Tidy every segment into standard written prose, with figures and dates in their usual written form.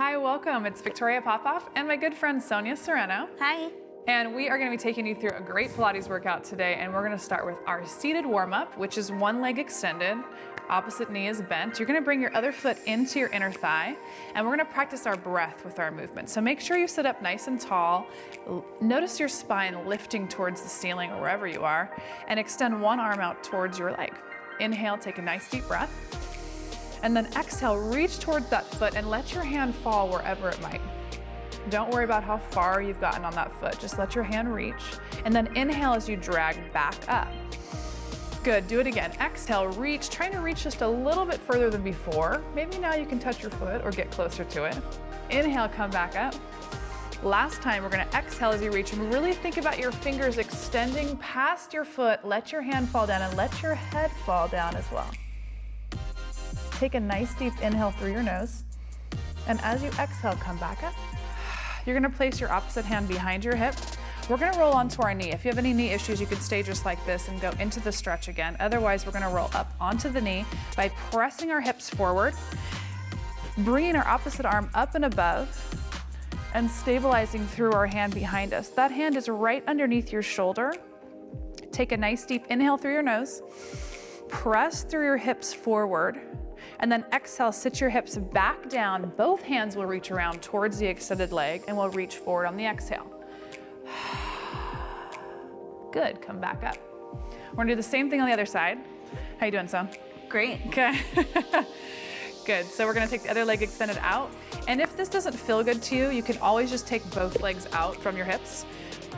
Hi, welcome. It's Victoria Popoff and my good friend Sonia Sereno. Hi. And we are going to be taking you through a great Pilates workout today. And we're going to start with our seated warm-up, which is one leg extended, opposite knee is bent. You're going to bring your other foot into your inner thigh, and we're going to practice our breath with our movement. So make sure you sit up nice and tall. Notice your spine lifting towards the ceiling or wherever you are, and extend one arm out towards your leg. Inhale, take a nice deep breath. And then exhale, reach towards that foot and let your hand fall wherever it might. Don't worry about how far you've gotten on that foot. Just let your hand reach. And then inhale as you drag back up. Good, do it again. Exhale, reach, trying to reach just a little bit further than before. Maybe now you can touch your foot or get closer to it. Inhale, come back up. Last time, we're gonna exhale as you reach and really think about your fingers extending past your foot. Let your hand fall down and let your head fall down as well. Take a nice deep inhale through your nose. And as you exhale, come back up. You're gonna place your opposite hand behind your hip. We're gonna roll onto our knee. If you have any knee issues, you can stay just like this and go into the stretch again. Otherwise, we're gonna roll up onto the knee by pressing our hips forward, bringing our opposite arm up and above, and stabilizing through our hand behind us. That hand is right underneath your shoulder. Take a nice deep inhale through your nose, press through your hips forward, and then exhale, sit your hips back down. Both hands will reach around towards the extended leg and we'll reach forward on the exhale. Good, come back up. We're gonna do the same thing on the other side. How you doing, Son? Great. Okay. Good, so we're gonna take the other leg extended out. And if this doesn't feel good to you, you can always just take both legs out from your hips.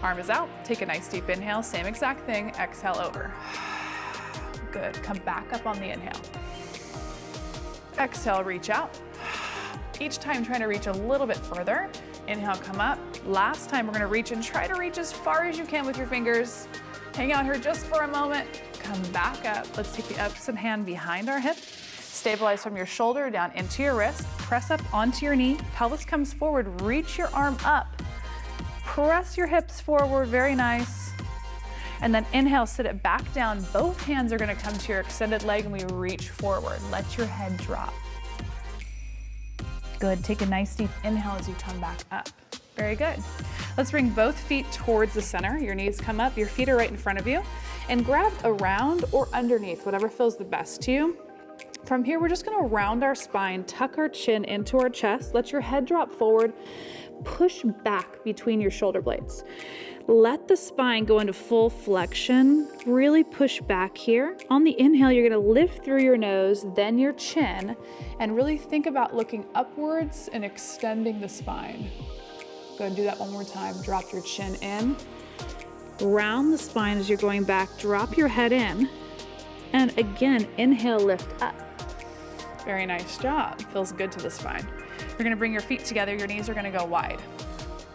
Arm is out, take a nice deep inhale, same exact thing, exhale over. Good, come back up on the inhale. Exhale, reach out. Each time trying to reach a little bit further. Inhale, come up. Last time we're gonna reach and try to reach as far as you can with your fingers. Hang out here just for a moment. Come back up. Let's take the opposite hand behind our hip. Stabilize from your shoulder down into your wrist. Press up onto your knee. Pelvis comes forward. Reach your arm up. Press your hips forward, very nice. And then inhale, sit it back down. Both hands are gonna come to your extended leg and we reach forward. Let your head drop. Good, take a nice deep inhale as you come back up. Very good. Let's bring both feet towards the center. Your knees come up, your feet are right in front of you. And grab around or underneath, whatever feels the best to you. From here, we're just gonna round our spine, tuck our chin into our chest, let your head drop forward, push back between your shoulder blades. Let the spine go into full flexion, really push back here. On the inhale, you're gonna lift through your nose, then your chin, and really think about looking upwards and extending the spine. Go ahead and do that one more time. Drop your chin in, round the spine as you're going back, drop your head in, and again, inhale, lift up. Very nice job, feels good to the spine. You're gonna bring your feet together, your knees are gonna go wide.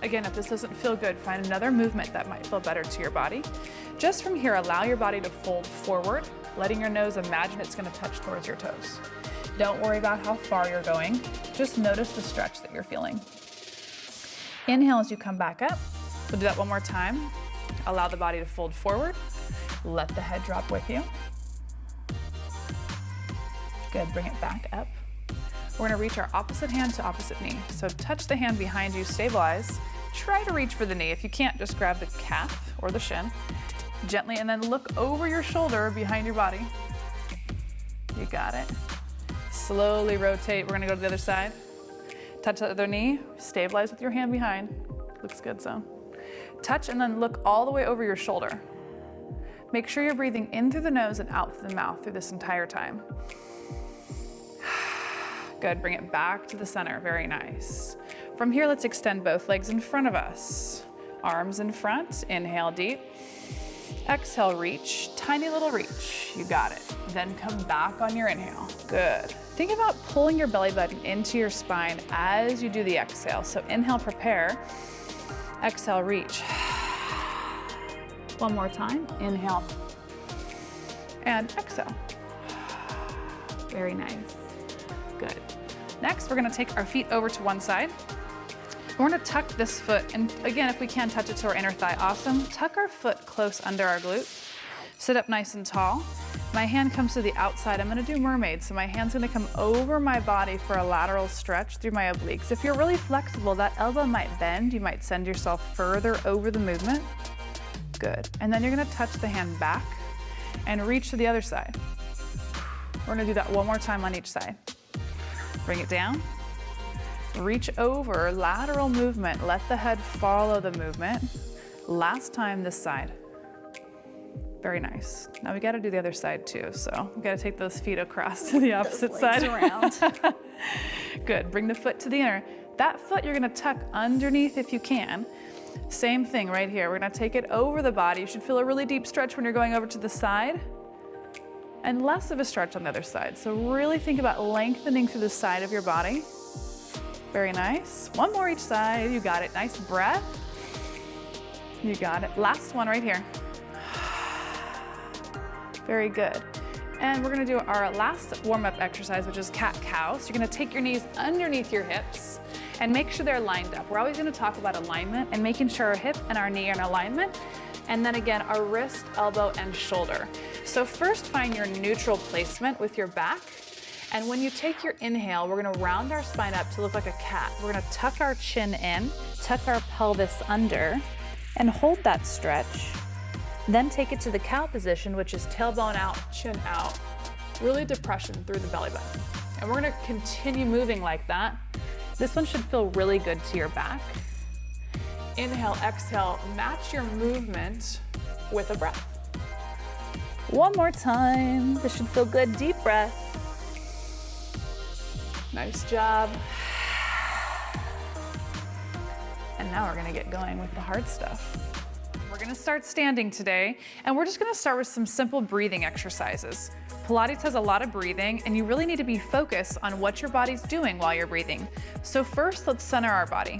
Again, if this doesn't feel good, find another movement that might feel better to your body. Just from here, allow your body to fold forward, letting your nose imagine it's gonna touch towards your toes. Don't worry about how far you're going. Just notice the stretch that you're feeling. Inhale as you come back up. We'll do that one more time. Allow the body to fold forward. Let the head drop with you. Good, bring it back up. We're gonna reach our opposite hand to opposite knee. So touch the hand behind you, stabilize. Try to reach for the knee. If you can't, just grab the calf or the shin. Gently, and then look over your shoulder behind your body. You got it. Slowly rotate. We're gonna go to the other side. Touch the other knee, stabilize with your hand behind. Looks good, so. Touch and then look all the way over your shoulder. Make sure you're breathing in through the nose and out through the mouth through this entire time. Good, bring it back to the center, very nice. From here, let's extend both legs in front of us. Arms in front, inhale deep. Exhale, reach, tiny little reach, you got it. Then come back on your inhale, good. Think about pulling your belly button into your spine as you do the exhale. So inhale, prepare. Exhale, reach. One more time, inhale. And exhale. Very nice. Good. Next, we're gonna take our feet over to one side. We're gonna tuck this foot, and again, if we can, touch it to our inner thigh, awesome. Tuck our foot close under our glute. Sit up nice and tall. My hand comes to the outside. I'm gonna do mermaid. So my hand's gonna come over my body for a lateral stretch through my obliques. If you're really flexible, that elbow might bend. You might send yourself further over the movement. Good. And then you're gonna touch the hand back and reach to the other side. We're gonna do that one more time on each side. Bring it down. Reach over, lateral movement. Let the head follow the movement. Last time this side. Very nice. Now we gotta do the other side too, so we gotta take those feet across to the opposite side. Around. Good, bring the foot to the inner. That foot you're gonna tuck underneath if you can. Same thing right here. We're gonna take it over the body. You should feel a really deep stretch when you're going over to the side and less of a stretch on the other side. So really think about lengthening through the side of your body. Very nice. One more each side. You got it. Nice breath. You got it. Last one right here. Very good. And we're gonna do our last warm-up exercise, which is cat-cow. So you're gonna take your knees underneath your hips and make sure they're lined up. We're always gonna talk about alignment and making sure our hip and our knee are in alignment. And then again, our wrist, elbow, and shoulder. So first find your neutral placement with your back. And when you take your inhale, we're gonna round our spine up to look like a cat. We're gonna tuck our chin in, tuck our pelvis under, and hold that stretch. Then take it to the cow position, which is tailbone out, chin out. Really depression through the belly button. And we're gonna continue moving like that. This one should feel really good to your back. Inhale, exhale, match your movement with a breath. One more time. This should feel good. Deep breath. Nice job. And now we're gonna get going with the hard stuff. We're gonna start standing today, and we're just gonna start with some simple breathing exercises. Pilates has a lot of breathing, and you really need to be focused on what your body's doing while you're breathing. So first, let's center our body.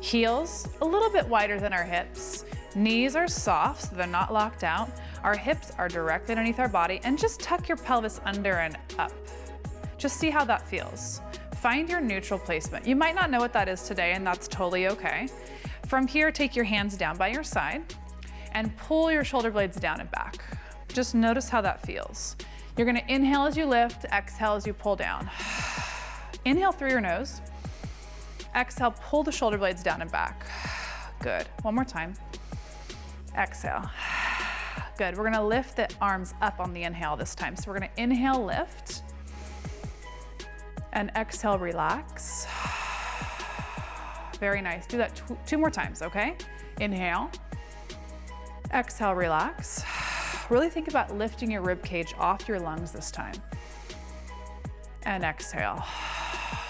Heels a little bit wider than our hips. Knees are soft, so they're not locked out. Our hips are directly underneath our body, and just tuck your pelvis under and up. Just see how that feels. Find your neutral placement. You might not know what that is today, and that's totally okay. From here, take your hands down by your side and pull your shoulder blades down and back. Just notice how that feels. You're gonna inhale as you lift, exhale as you pull down. Inhale through your nose. Exhale, pull the shoulder blades down and back. Good, one more time. Exhale. Good, we're gonna lift the arms up on the inhale this time. So we're gonna inhale, lift, and exhale, relax. Very nice, do that two more times, okay? Inhale, exhale, relax. Really think about lifting your rib cage off your lungs this time. And exhale.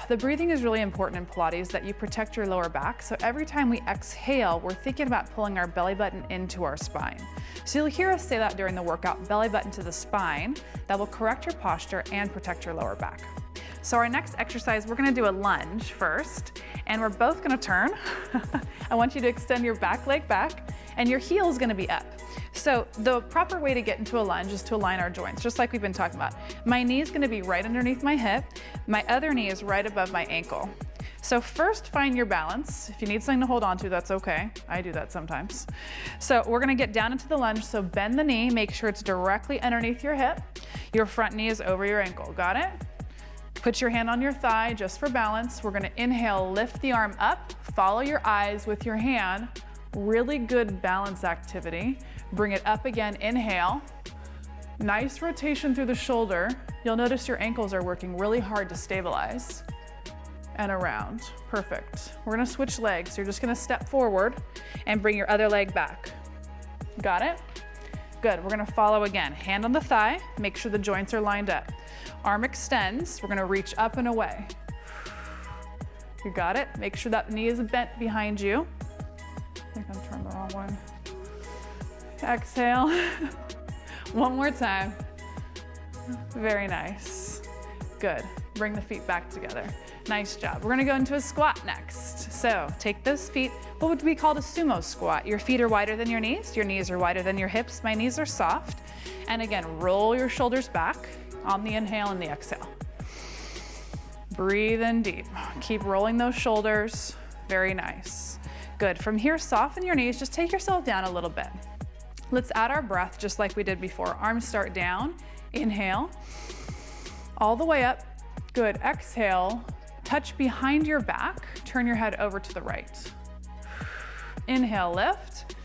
The breathing is really important in Pilates, that you protect your lower back. So every time we exhale, we're thinking about pulling our belly button into our spine. So you'll hear us say that during the workout, belly button to the spine. That will correct your posture and protect your lower back. So our next exercise, we're gonna do a lunge first, and we're both gonna turn. I want you to extend your back leg back, and your heel is gonna be up. So the proper way to get into a lunge is to align our joints, just like we've been talking about. My knee is gonna be right underneath my hip. My other knee is right above my ankle. So first, find your balance. If you need something to hold on to, that's okay. I do that sometimes. So we're gonna get down into the lunge, so bend the knee, make sure it's directly underneath your hip. Your front knee is over your ankle, got it? Put your hand on your thigh just for balance. We're gonna inhale, lift the arm up, follow your eyes with your hand. Really good balance activity. Bring it up again, inhale. Nice rotation through the shoulder. You'll notice your ankles are working really hard to stabilize. And around, perfect. We're gonna switch legs. You're just gonna step forward and bring your other leg back. Got it? Good, we're gonna follow again. Hand on the thigh, make sure the joints are lined up. Arm extends, we're gonna reach up and away. You got it? Make sure that knee is bent behind you. I think I'm turned the wrong way. Exhale. One more time. Very nice. Good. Bring the feet back together. Nice job. We're gonna go into a squat next. So take those feet, what would be called a sumo squat. Your feet are wider than your knees are wider than your hips. My knees are soft. And again, roll your shoulders back on the inhale and the exhale. Breathe in deep. Keep rolling those shoulders. Very nice. Good. From here, soften your knees. Just take yourself down a little bit. Let's add our breath just like we did before. Arms start down. Inhale, all the way up. Good, exhale, touch behind your back, turn your head over to the right. Inhale, lift.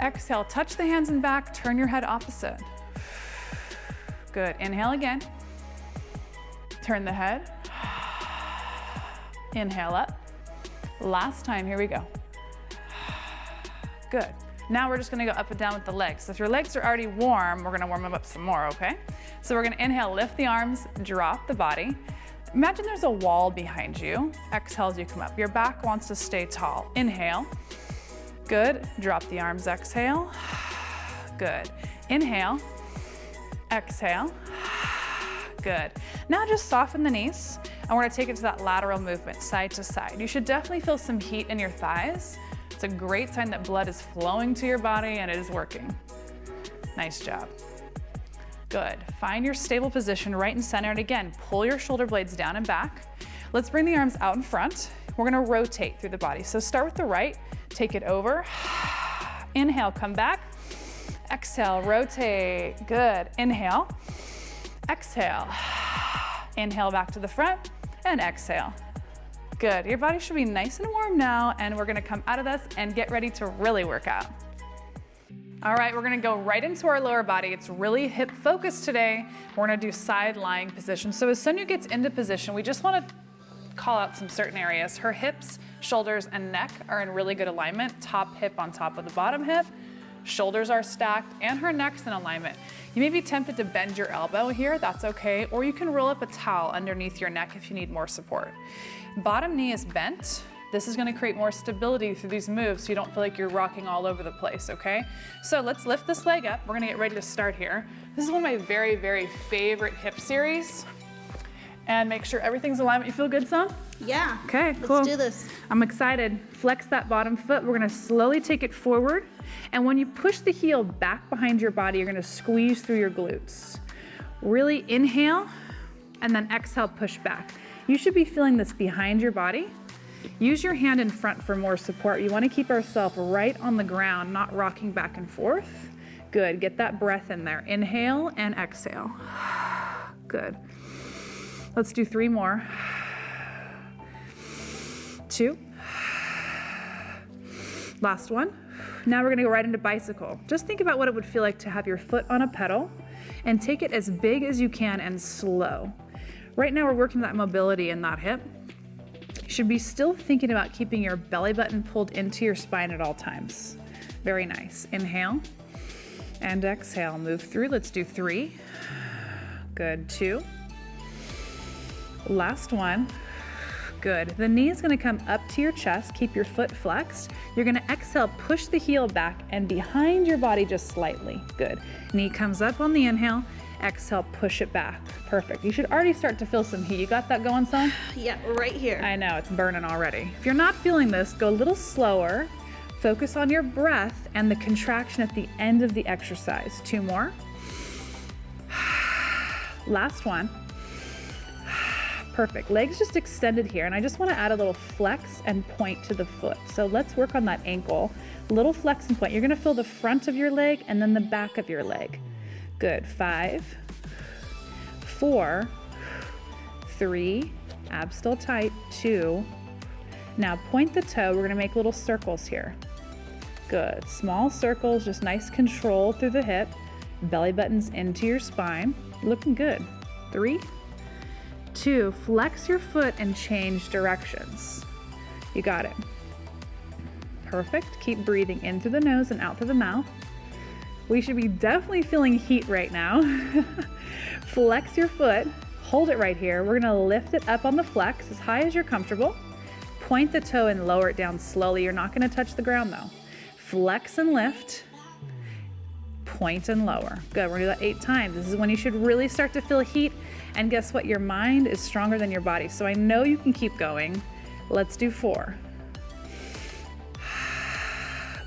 Exhale, touch the hands and back, turn your head opposite. Good, inhale again. Turn the head. Inhale up. Last time, here we go. Good. Now we're just gonna go up and down with the legs. So if your legs are already warm, we're gonna warm them up some more, okay? So we're gonna inhale, lift the arms, drop the body. Imagine there's a wall behind you. Exhale as you come up. Your back wants to stay tall. Inhale. Good. Drop the arms, exhale. Good. Inhale. Exhale. Good. Now just soften the knees, and we're gonna take it to that lateral movement, side to side. You should definitely feel some heat in your thighs. It's a great sign that blood is flowing to your body and it is working. Nice job. Good. Find your stable position right and center, and again, pull your shoulder blades down and back. Let's bring the arms out in front. We're gonna rotate through the body. So start with the right, take it over. Inhale, come back. Exhale, rotate. Good. Inhale. Exhale. Inhale back to the front and exhale. Good. Your body should be nice and warm now, and we're gonna come out of this and get ready to really work out. All right, we're gonna go right into our lower body. It's really hip focused today. We're gonna do side lying position. So as Sonia gets into position, we just wanna call out some certain areas. Her hips, shoulders, and neck are in really good alignment. Top hip on top of the bottom hip. Shoulders are stacked, and her neck's in alignment. You may be tempted to bend your elbow here, that's okay, or you can roll up a towel underneath your neck if you need more support. Bottom knee is bent. This is gonna create more stability through these moves so you don't feel like you're rocking all over the place, okay? So let's lift this leg up. We're gonna get ready to start here. This is one of my very, very favorite hip series. And make sure everything's in alignment. You feel good, Son? Yeah. Okay, cool. Let's do this. I'm excited. Flex that bottom foot. We're gonna slowly take it forward. And when you push the heel back behind your body, you're gonna squeeze through your glutes. Really inhale, and then exhale, push back. You should be feeling this behind your body. Use your hand in front for more support. You wanna keep ourselves right on the ground, not rocking back and forth. Good, get that breath in there. Inhale and exhale. Good. Let's do 3 more. 2. Last one. Now we're gonna go right into bicycle. Just think about what it would feel like to have your foot on a pedal and take it as big as you can and slow. Right now we're working that mobility in that hip. You should be still thinking about keeping your belly button pulled into your spine at all times. Very nice. Inhale and exhale. Move through. Let's do 3. Good. 2. Last one. Good. The knee is gonna come up to your chest. Keep your foot flexed. You're gonna exhale, push the heel back and behind your body just slightly. Good. Knee comes up on the inhale. Exhale, push it back. Perfect. You should already start to feel some heat. You got that going, Son? Yeah, right here. I know, it's burning already. If you're not feeling this, go a little slower. Focus on your breath and the contraction at the end of the exercise. 2 more. Last one. Perfect. Legs just extended here, and I just want to add a little flex and point to the foot. So let's work on that ankle. Little flex and point. You're going to feel the front of your leg and then the back of your leg. Good. 5, 4, 3, abs still tight, 2. Now point the toe. We're going to make little circles here. Good. Small circles, just nice control through the hip. Belly buttons into your spine. Looking good. 3, 2, flex your foot and change directions. You got it. Perfect. Keep breathing in through the nose and out through the mouth. We should be definitely feeling heat right now. Flex your foot, hold it right here. We're gonna lift it up on the flex as high as you're comfortable. Point the toe and lower it down slowly. You're not gonna touch the ground though. Flex and lift, point and lower. Good, we're gonna do that 8 times. This is when you should really start to feel heat. And guess what? Your mind is stronger than your body. So I know you can keep going. Let's do 4.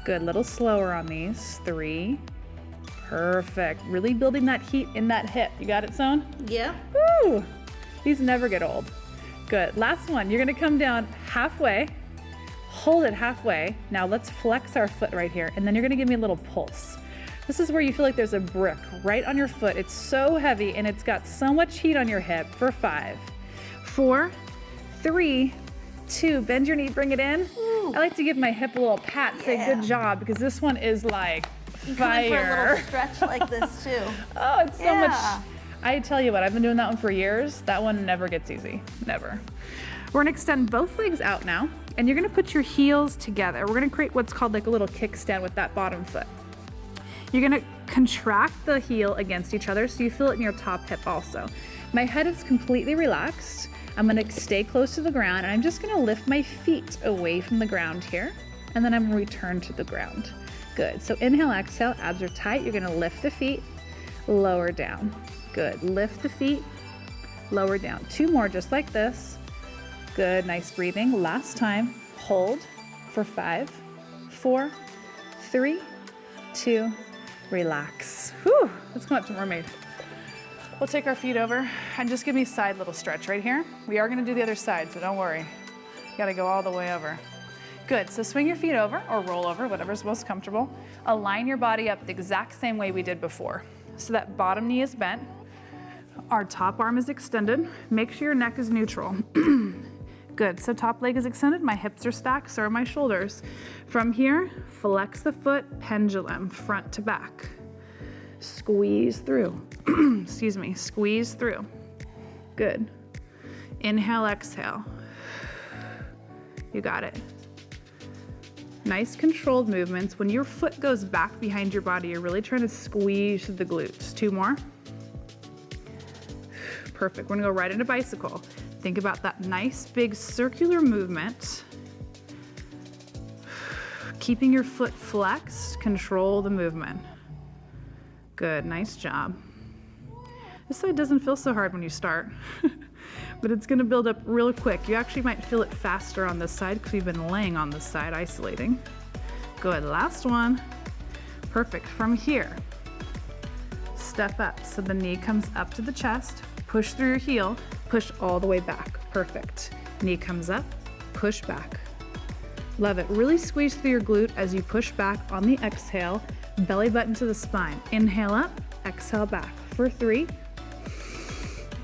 Good, little slower on these. 3. Perfect. Really building that heat in that hip. You got it, Son? Yeah. Woo! These never get old. Good. Last one. You're gonna come down halfway. Hold it halfway. Now let's flex our foot right here. And then you're gonna give me a little pulse. This is where you feel like there's a brick right on your foot. It's so heavy and it's got so much heat on your hip for 5, 4, 3, 2, bend your knee, bring it in. Ooh. I like to give my hip a little pat, say good job, because this one is like fire. For a little stretch like this too. Oh, it's so much. I tell you what, I've been doing that one for years. That one never gets easy, never. We're gonna extend both legs out now, and you're gonna put your heels together. We're gonna create what's called like a little kickstand with that bottom foot. You're gonna contract the heel against each other so you feel it in your top hip also. My head is completely relaxed. I'm gonna stay close to the ground, and I'm just gonna lift my feet away from the ground here, and then I'm gonna return to the ground. Good, so inhale, exhale, abs are tight. You're gonna lift the feet, lower down. Good, lift the feet, lower down. 2 more just like this. Good, nice breathing. Last time, hold for 5, 4, 3, 2, relax. Whew, let's come up to mermaid. We'll take our feet over and just give me a side little stretch right here. We are gonna do the other side, so don't worry. You gotta go all the way over. Good, so swing your feet over or roll over, whatever's most comfortable. Align your body up the exact same way we did before. So that bottom knee is bent, our top arm is extended. Make sure your neck is neutral. Good, so top leg is extended, my hips are stacked, so are my shoulders. From here, flex the foot, pendulum, front to back. Squeeze through, excuse me, squeeze through. Good. Inhale, exhale. You got it. Nice controlled movements. When your foot goes back behind your body, you're really trying to squeeze the glutes. 2 more. Perfect, we're gonna go right into bicycle. Think about that nice big circular movement. Keeping your foot flexed, control the movement. Good, nice job. This side doesn't feel so hard when you start, but it's gonna build up real quick. You actually might feel it faster on this side because we've been laying on this side, isolating. Good, last one. Perfect, from here, step up. So the knee comes up to the chest, push through your heel, push all the way back. Perfect. Knee comes up, push back. Love it. Really squeeze through your glute as you push back on the exhale, belly button to the spine. Inhale up, exhale back for 3,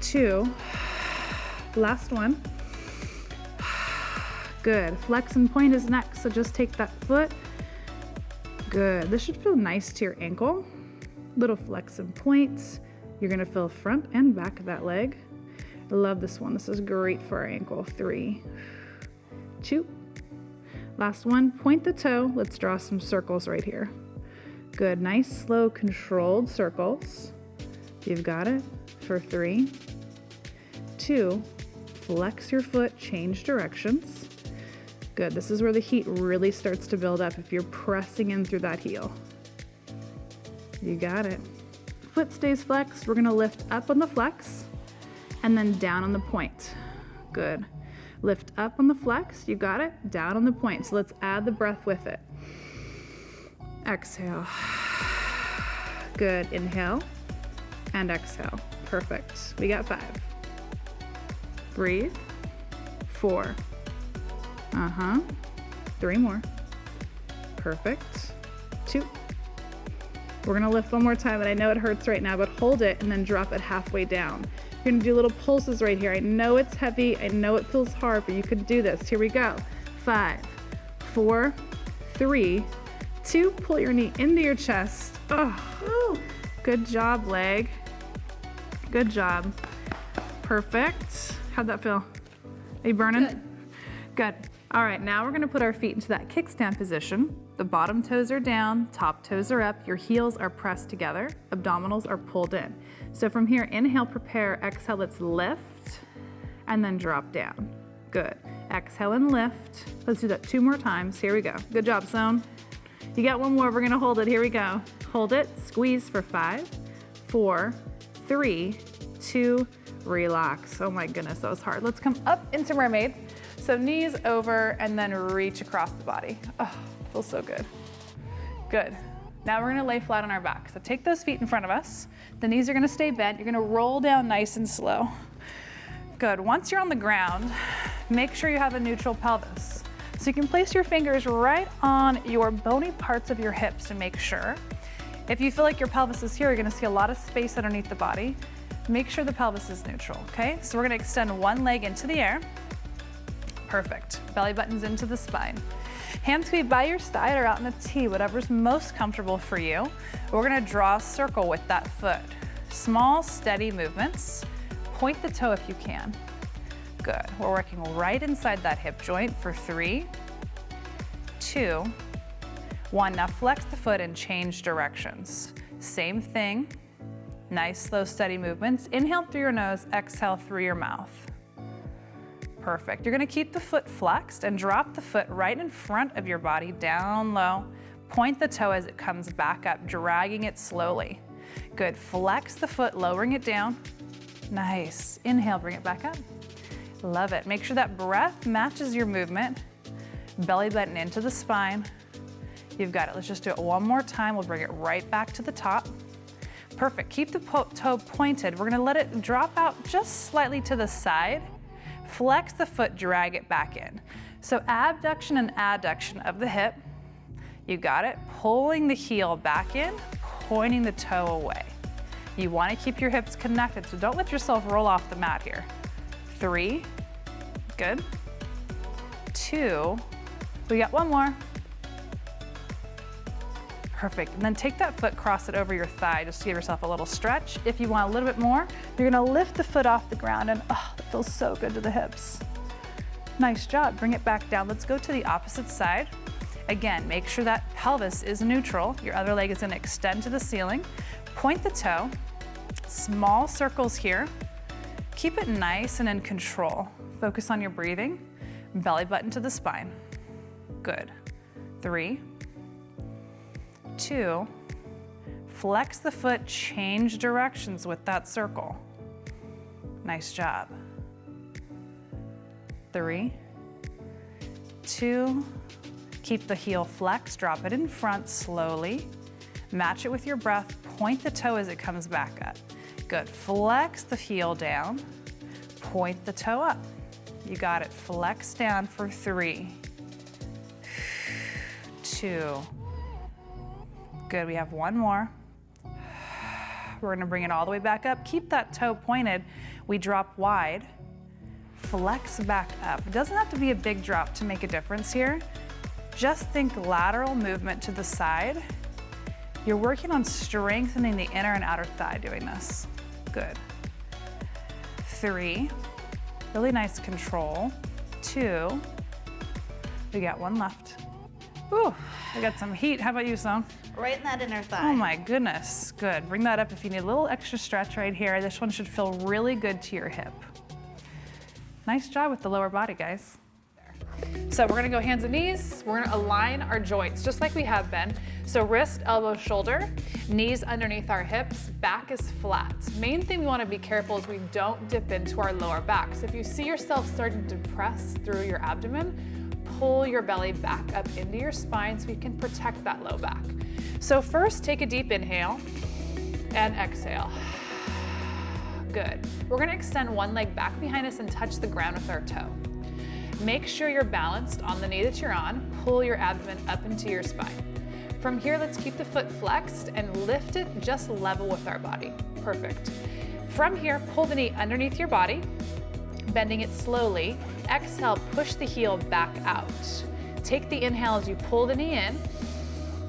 2, last one. Good. Flex and point is next, so just take that foot. Good. This should feel nice to your ankle. Little flex and points. You're gonna feel front and back of that leg. I love this one. This is great for our ankle. 3, 2, last one. Point the toe. Let's draw some circles right here. Good, nice, slow, controlled circles. You've got it for 3, 2, flex your foot, change directions. Good, this is where the heat really starts to build up if you're pressing in through that heel. You got it. Foot stays flexed. We're gonna lift up on the flex and then down on the point. Good. Lift up on the flex, you got it, down on the point. So let's add the breath with it. Exhale. Good, inhale and exhale. Perfect. We got 5. Breathe. 4. 3 more. Perfect. 2. We're gonna lift one more time, and I know it hurts right now, but hold it and then drop it halfway down. You're gonna do little pulses right here. I know it's heavy, I know it feels hard, but you can do this. Here we go. 5, 4, 3, 2, pull your knee into your chest. Oh, good job, leg. Good job. Perfect. How'd that feel? Are you burning? Good. Good. All right, now we're gonna put our feet into that kickstand position. The bottom toes are down, top toes are up, your heels are pressed together, abdominals are pulled in. So from here, inhale, prepare, exhale, let's lift, and then drop down. Good. Exhale and lift. Let's do that 2 more times. Here we go. Good job, Soan. You got 1 more, we're gonna hold it. Here we go. Hold it, squeeze for 5, 4, 3, 2, relax. Oh my goodness, that was hard. Let's come up into mermaid. So knees over and then reach across the body. Oh, feels so good. Good. Now we're gonna lay flat on our back. So take those feet in front of us. The knees are gonna stay bent. You're gonna roll down nice and slow. Good. Once you're on the ground, make sure you have a neutral pelvis. So you can place your fingers right on your bony parts of your hips to make sure. If you feel like your pelvis is here, you're gonna see a lot of space underneath the body. Make sure the pelvis is neutral, okay? So we're gonna extend one leg into the air. Perfect. Belly buttons into the spine. Hands can be by your side or out in a T, whatever's most comfortable for you. We're gonna draw a circle with that foot. Small, steady movements. Point the toe if you can. Good. We're working right inside that hip joint for 3, 2, 1. Now flex the foot and change directions. Same thing. Nice, slow, steady movements. Inhale through your nose, exhale through your mouth. Perfect. You're gonna keep the foot flexed and drop the foot right in front of your body, down low. Point the toe as it comes back up, dragging it slowly. Good. Flex the foot, lowering it down. Nice. Inhale, bring it back up. Love it. Make sure that breath matches your movement. Belly button into the spine. You've got it. Let's just do it one more time. We'll bring it right back to the top. Perfect. Keep the toe pointed. We're gonna let it drop out just slightly to the side. Flex the foot, drag it back in. So abduction and adduction of the hip. You got it. Pulling the heel back in, pointing the toe away. You wanna keep your hips connected, so don't let yourself roll off the mat here. 3, good. 2, we got one more. Perfect, and then take that foot, cross it over your thigh, just to give yourself a little stretch. If you want a little bit more, you're gonna lift the foot off the ground, and oh, that feels so good to the hips. Nice job, bring it back down. Let's go to the opposite side. Again, make sure that pelvis is neutral. Your other leg is gonna extend to the ceiling. Point the toe, small circles here. Keep it nice and in control. Focus on your breathing. Belly button to the spine. Good. 3, 2, flex the foot, change directions with that circle. Nice job. 3, 2, keep the heel flexed, drop it in front slowly. Match it with your breath, point the toe as it comes back up. Good, flex the heel down, point the toe up. You got it, flex down for 3, 2, good, we have one more. We're gonna bring it all the way back up. Keep that toe pointed. We drop wide, flex back up. It doesn't have to be a big drop to make a difference here. Just think lateral movement to the side. You're working on strengthening the inner and outer thigh doing this. Good. 3, really nice control. 2, we got one left. Ooh, I got some heat. How about you, Sloan? Right in that inner thigh. Oh my goodness, good. Bring that up if you need a little extra stretch right here. This one should feel really good to your hip. Nice job with the lower body, guys. So we're gonna go hands and knees. We're gonna align our joints just like we have been. So wrist, elbow, shoulder, knees underneath our hips, back is flat. Main thing we wanna be careful is we don't dip into our lower back. So if you see yourself starting to press through your abdomen, pull your belly back up into your spine so you can protect that low back. So first, take a deep inhale and exhale. Good. We're gonna extend one leg back behind us and touch the ground with our toe. Make sure you're balanced on the knee that you're on. Pull your abdomen up into your spine. From here, let's keep the foot flexed and lift it just level with our body. Perfect. From here, pull the knee underneath your body, bending it slowly. Exhale, push the heel back out. Take the inhale as you pull the knee in.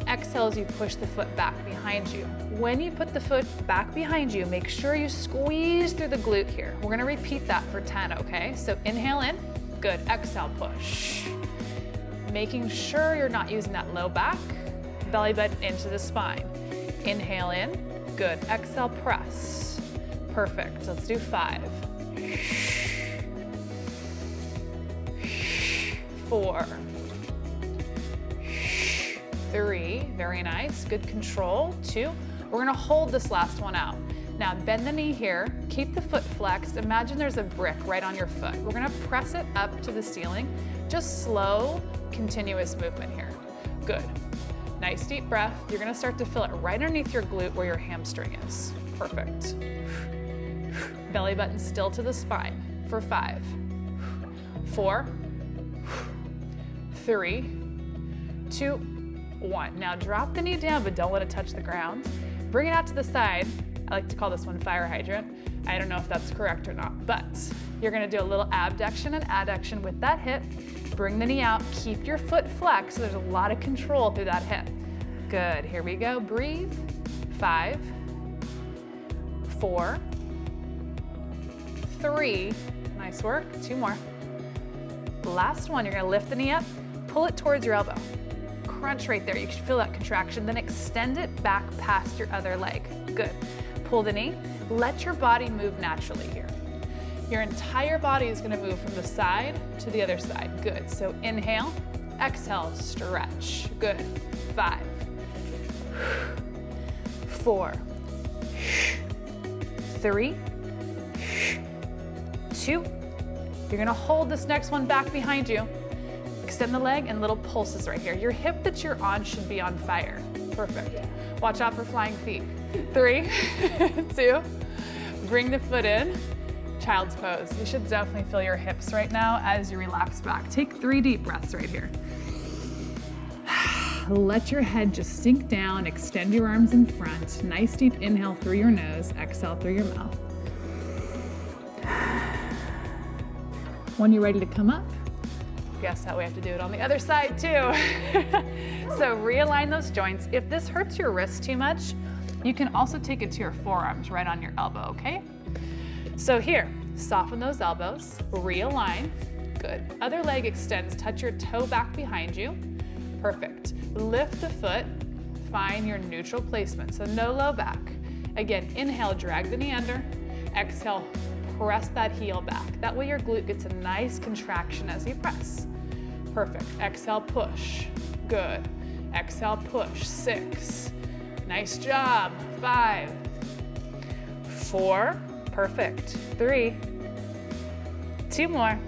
Exhale as you push the foot back behind you. When you put the foot back behind you, make sure you squeeze through the glute here. We're gonna repeat that for 10, okay? So inhale in, good, exhale, push. Making sure you're not using that low back, belly button into the spine. Inhale in, good, exhale, press. Perfect, let's do 5. 4, 3, very nice, good control. 2, we're gonna hold this last one out. Now bend the knee here, keep the foot flexed. Imagine there's a brick right on your foot. We're gonna press it up to the ceiling. Just slow, continuous movement here. Good. Nice deep breath. You're gonna start to feel it right underneath your glute where your hamstring is. Perfect. Belly button still to the spine for 5, 4, 3, 2, 1. Now drop the knee down, but don't let it touch the ground. Bring it out to the side. I like to call this one fire hydrant. I don't know if that's correct or not, but you're gonna do a little abduction and adduction with that hip. Bring the knee out, keep your foot flexed, so there's a lot of control through that hip. Good, here we go, breathe. 5, 4, 3, nice work, 2 more. Last one, you're gonna lift the knee up, pull it towards your elbow. Crunch right there, you should feel that contraction, then extend it back past your other leg. Good, pull the knee, let your body move naturally here. Your entire body is gonna move from the side to the other side. Good, so inhale, exhale, stretch. Good, 5, 4, 3, 2. You're gonna hold this next one back behind you. Extend the leg and little pulses right here. Your hip that you're on should be on fire. Perfect. Watch out for flying feet. 3, 2, bring the foot in. Child's pose. You should definitely feel your hips right now as you relax back. Take 3 deep breaths right here. Let your head just sink down, extend your arms in front. Nice deep inhale through your nose, exhale through your mouth. When you're ready to come up, guess how we have to do it on the other side too. So realign those joints. If this hurts your wrist too much, you can also take it to your forearms right on your elbow, okay? So here, soften those elbows, realign. Good. Other leg extends, touch your toe back behind you. Perfect. Lift the foot, find your neutral placement, so no low back. Again, inhale, drag the knee under. Exhale, press that heel back. That way your glute gets a nice contraction as you press. Perfect. Exhale, push. Good. Exhale, push. 6. Nice job. 5, 4. Perfect. 3, 2 more.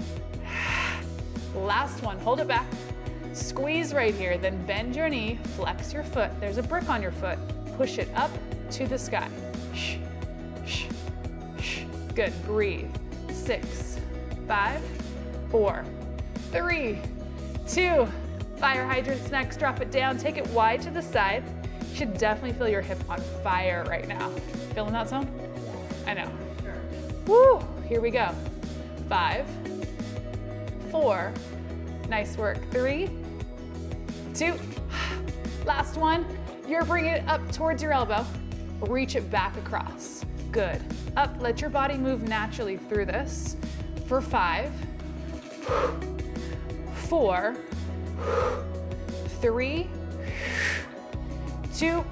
Last one. Hold it back. Squeeze right here, then bend your knee, flex your foot. There's a brick on your foot. Push it up to the sky. Shh, shh, shh. Good, breathe. 6, 5, 4, 3, 2. Fire hydrants next, drop it down, take it wide to the side. You should definitely feel your hip on fire right now. Feeling that zone? I know. Woo, here we go. 5, 4, nice work. 3, 2, last one. You're bringing it up towards your elbow. Reach it back across. Good. Up, let your body move naturally through this. For 5, 4, 3, 2,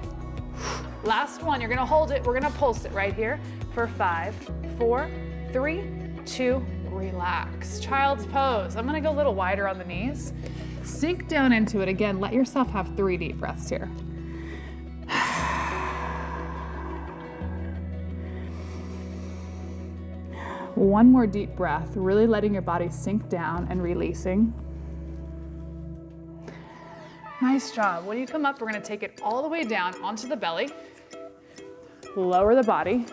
last one. You're gonna hold it. We're gonna pulse it right here. For 5, 4, 3, 2, relax. Child's pose. I'm gonna go a little wider on the knees. Sink down into it. Again, let yourself have 3 deep breaths here. One more deep breath, really letting your body sink down and releasing. Nice job. When you come up, we're gonna take it all the way down onto the belly. Lower the body.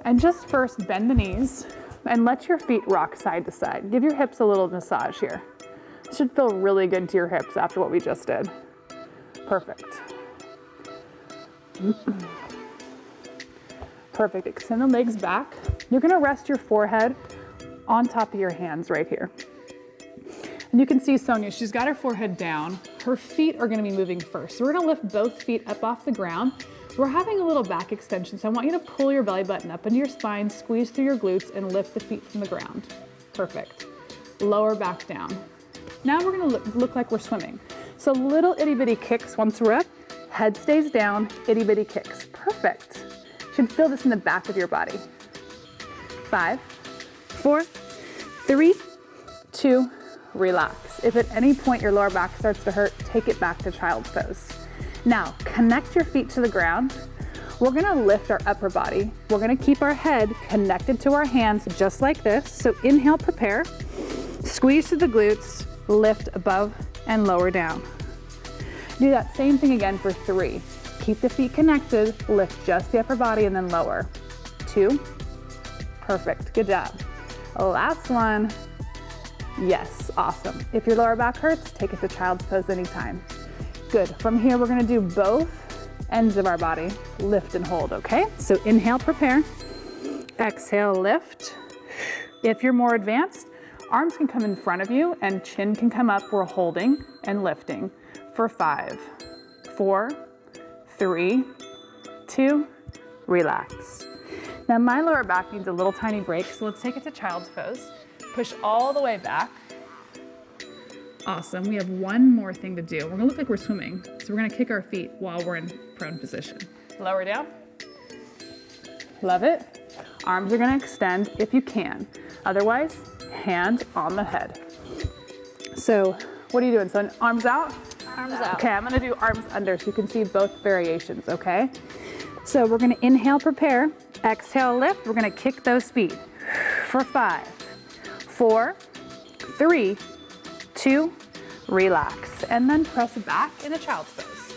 And just first bend the knees and let your feet rock side to side. Give your hips a little massage here. It should feel really good to your hips after what we just did. Perfect. Perfect. Extend the legs back. You're gonna rest your forehead on top of your hands right here. And you can see Sonia, she's got her forehead down. Her feet are gonna be moving first. So we're gonna lift both feet up off the ground. We're having a little back extension, so I want you to pull your belly button up into your spine, squeeze through your glutes, and lift the feet from the ground. Perfect. Lower back down. Now we're gonna look like we're swimming. So little itty bitty kicks once we're up, head stays down, itty bitty kicks. Perfect. Should feel this in the back of your body. 5, 4, 3, 2, relax. If at any point your lower back starts to hurt, take it back to child's pose. Now, connect your feet to the ground. We're gonna lift our upper body. We're gonna keep our head connected to our hands just like this. So inhale, prepare. Squeeze through the glutes, lift above and lower down. Do that same thing again for 3. Keep the feet connected, lift just the upper body and then lower. 2, perfect, good job. Last one, yes, awesome. If your lower back hurts, take it to child's pose anytime. Good. From here, we're gonna do both ends of our body, lift and hold, okay? So inhale, prepare. Exhale, lift. If you're more advanced, arms can come in front of you and chin can come up. We're holding and lifting for 5, 4, 3, 2, relax. Now my lower back needs a little tiny break, so let's take it to child's pose. Push all the way back. Awesome, we have one more thing to do. We're gonna look like we're swimming, so we're gonna kick our feet while we're in prone position. Lower down. Love it. Arms are gonna extend if you can. Otherwise, hand on the head. So what are you doing? So arms out? Arms out. Okay, I'm gonna do arms under so you can see both variations, okay? So we're gonna inhale, prepare. Exhale, lift. We're gonna kick those feet for 5, 4, 3, 2, relax. And then press back in a child's pose.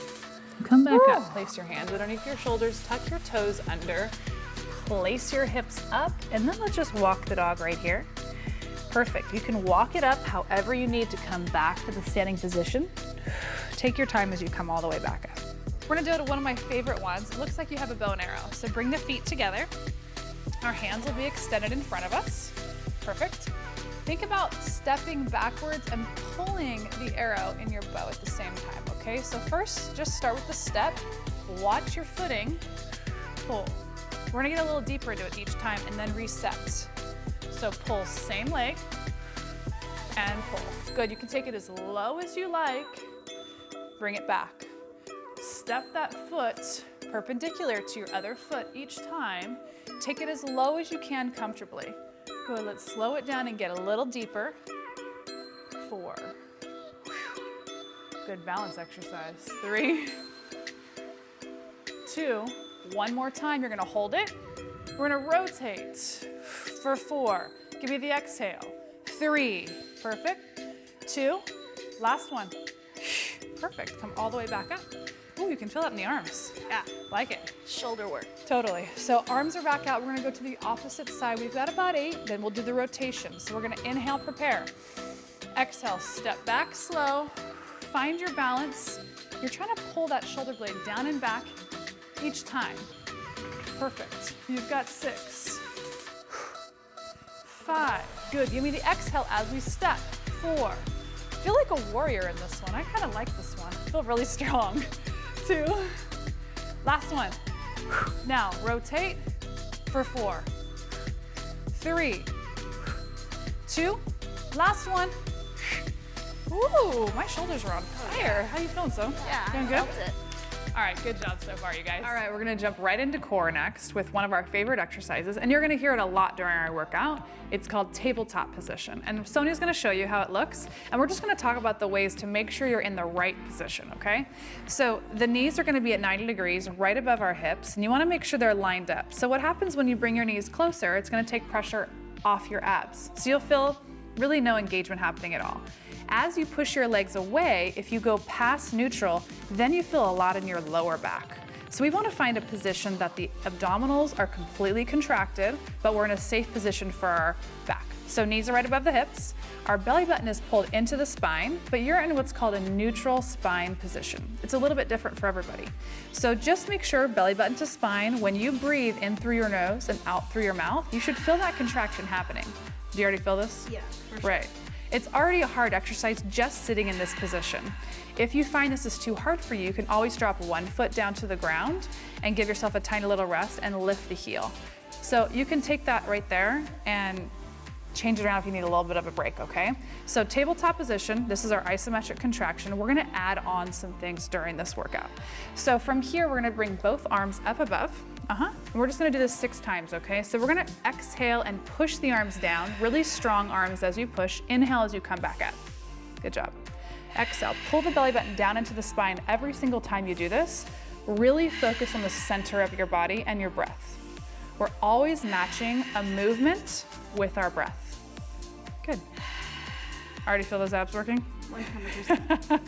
Come back up, place your hands underneath your shoulders, tuck your toes under, place your hips up, and then let's just walk the dog right here. Perfect, you can walk it up however you need to come back to the standing position. Take your time as you come all the way back up. We're gonna do it one of my favorite ones. It looks like you have a bow and arrow. So bring the feet together. Our hands will be extended in front of us. Perfect. Think about stepping backwards and pulling the arrow in your bow at the same time, okay? So first, just start with the step. Watch your footing. Pull. We're gonna get a little deeper into it each time and then reset. So pull, same leg, and pull. Good, you can take it as low as you like. Bring it back. Step that foot perpendicular to your other foot each time. Take it as low as you can comfortably. Good, let's slow it down and get a little deeper. 4. Good balance exercise. 3, 2, one more time. You're gonna hold it. We're gonna rotate for 4. Give me the exhale. 3, perfect. 2, last one. Perfect, come all the way back up. Ooh, you can feel that in the arms. Yeah, like it. Shoulder work. Totally. So arms are back out. We're gonna go to the opposite side. We've got about 8, then we'll do the rotation. So we're gonna inhale, prepare. Exhale, step back slow. Find your balance. You're trying to pull that shoulder blade down and back each time. Perfect. You've got 6, 5. Good, give me the exhale as we step. 4. I feel like a warrior in this one. I kind of like this one. I feel really strong. 2. Last one. Now rotate for 4. 3. 2. Last one. Ooh, my shoulders are on fire. How you feeling, So? Yeah, Feeling I good? felt it. All right, good job so far, you guys. All right, we're gonna jump right into core next with one of our favorite exercises, and you're gonna hear it a lot during our workout. It's called tabletop position, and Sonia's gonna show you how it looks, and we're just gonna talk about the ways to make sure you're in the right position, okay? So the knees are gonna be at 90 degrees, right above our hips, and you wanna make sure they're lined up. So what happens when you bring your knees closer, it's gonna take pressure off your abs. So you'll feel really no engagement happening at all. As you push your legs away, if you go past neutral, then you feel a lot in your lower back. So we want to find a position that the abdominals are completely contracted, but we're in a safe position for our back. So knees are right above the hips, our belly button is pulled into the spine, but you're in what's called a neutral spine position. It's a little bit different for everybody. So just make sure belly button to spine. When you breathe in through your nose and out through your mouth, you should feel that contraction happening. Do you already feel this? Yeah, for sure. Right. It's already a hard exercise just sitting in this position. If you find this is too hard for you, you can always drop one foot down to the ground and give yourself a tiny little rest and lift the heel. So you can take that right there and change it around if you need a little bit of a break, okay? So tabletop position, this is our isometric contraction. We're gonna add on some things during this workout. So from here, we're gonna bring both arms up above. And we're just gonna do this 6 times, okay? So we're gonna exhale and push the arms down, really strong arms as you push. Inhale as you come back up. Good job. Exhale, pull the belly button down into the spine every single time you do this. Really focus on the center of your body and your breath. We're always matching a movement with our breath. Good. Already feel those abs working? 100%.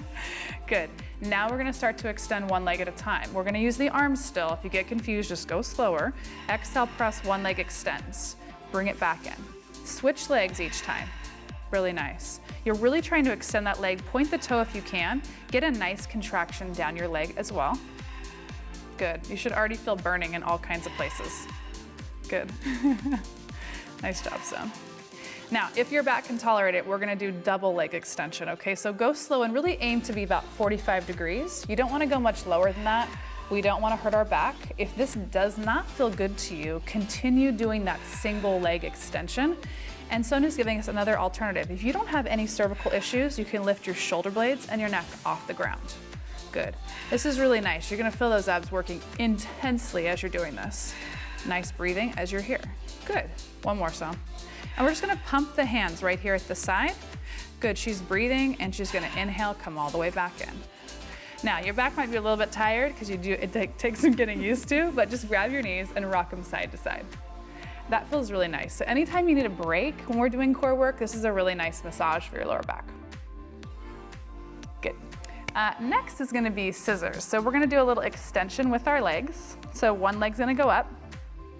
Good. Now we're gonna start to extend one leg at a time. We're gonna use the arms still. If you get confused, just go slower. Exhale, press, one leg extends. Bring it back in. Switch legs each time. Really nice. You're really trying to extend that leg. Point the toe if you can. Get a nice contraction down your leg as well. Good. You should already feel burning in all kinds of places. Good. Nice job, Stone. Now, if your back can tolerate it, we're gonna do double leg extension, okay? So go slow and really aim to be about 45 degrees. You don't wanna go much lower than that. We don't wanna hurt our back. If this does not feel good to you, continue doing that single leg extension. And Sonia's giving us another alternative. If you don't have any cervical issues, you can lift your shoulder blades and your neck off the ground. Good. This is really nice. You're gonna feel those abs working intensely as you're doing this. Nice breathing as you're here. Good. One more, Son. And we're just gonna pump the hands right here at the side. Good, she's breathing and she's gonna inhale, come all the way back in. Now, your back might be a little bit tired because it takes some getting used to, but just grab your knees and rock them side to side. That feels really nice. So anytime you need a break when we're doing core work, this is a really nice massage for your lower back. Good. Next is gonna be scissors. So we're gonna do a little extension with our legs. So one leg's gonna go up,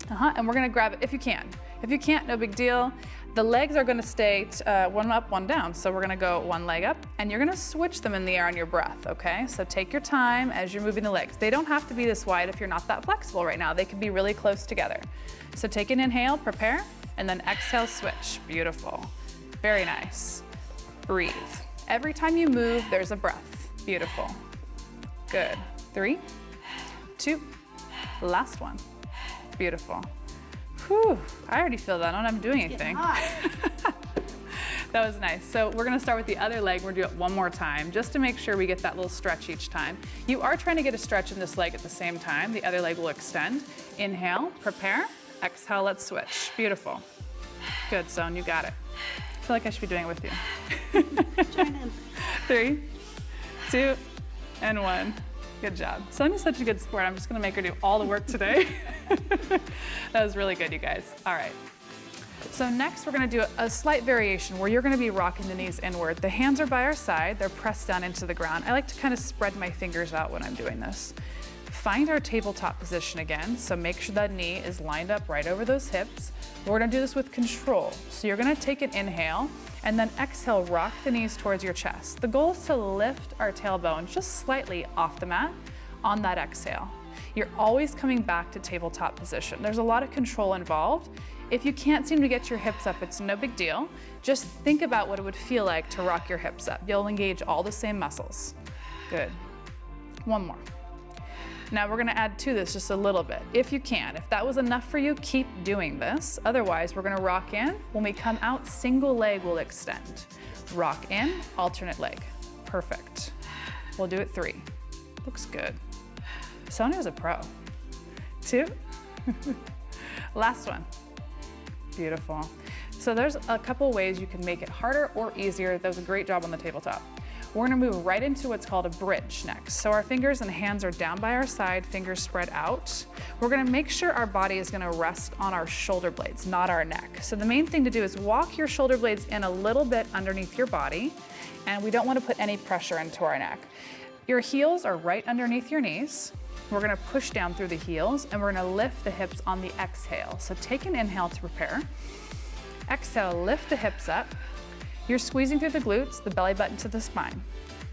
and we're gonna grab it if you can. If you can't, no big deal. The legs are gonna stay one up, one down. So we're gonna go one leg up and you're gonna switch them in the air on your breath, okay? So take your time as you're moving the legs. They don't have to be this wide if you're not that flexible right now. They can be really close together. So take an inhale, prepare, and then exhale, switch. Beautiful. Very nice. Breathe. Every time you move, there's a breath. Beautiful. Good. 3, 2, last one. Beautiful. Whew, I already feel that. I don't have to do anything. That was nice. So we're gonna start with the other leg. We're gonna do it one more time just to make sure we get that little stretch each time. You are trying to get a stretch in this leg at the same time. The other leg will extend. Inhale, prepare, exhale, let's switch. Beautiful. Good, Son, you got it. I feel like I should be doing it with you. Join in. 3, 2, and 1. Good job. Sonia's such a good sport. I'm just gonna make her do all the work today. That was really good, you guys. All right. So next we're gonna do a slight variation where you're gonna be rocking the knees inward. The hands are by our side, they're pressed down into the ground. I like to kind of spread my fingers out when I'm doing this. Find our tabletop position again, so make sure that knee is lined up right over those hips. We're gonna do this with control. So you're gonna take an inhale, and then exhale, rock the knees towards your chest. The goal is to lift our tailbone just slightly off the mat on that exhale. You're always coming back to tabletop position. There's a lot of control involved. If you can't seem to get your hips up, it's no big deal. Just think about what it would feel like to rock your hips up. You'll engage all the same muscles. Good. One more. Now we're gonna add to this just a little bit, if you can. If that was enough for you, keep doing this. Otherwise, we're gonna rock in. When we come out, single leg will extend. Rock in, alternate leg. Perfect. We'll do it 3. Looks good. Sonia's a pro. 2. Last one. Beautiful. So there's a couple ways you can make it harder or easier. That was a great job on the tabletop. We're gonna move right into what's called a bridge next. So our fingers and hands are down by our side, fingers spread out. We're gonna make sure our body is gonna rest on our shoulder blades, not our neck. So the main thing to do is walk your shoulder blades in a little bit underneath your body, and we don't wanna put any pressure into our neck. Your heels are right underneath your knees. We're gonna push down through the heels, and we're gonna lift the hips on the exhale. So take an inhale to prepare. Exhale, lift the hips up. You're squeezing through the glutes, the belly button to the spine.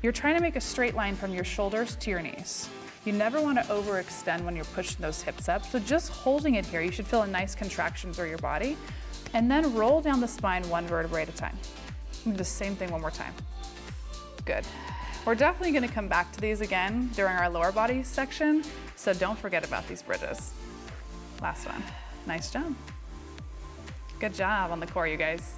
You're trying to make a straight line from your shoulders to your knees. You never want to overextend when you're pushing those hips up, so just holding it here, you should feel a nice contraction through your body, and then roll down the spine one vertebrae at a time. Do the same thing one more time. Good. We're definitely going to come back to these again during our lower body section, so don't forget about these bridges. Last one. Nice job. Good job on the core, you guys.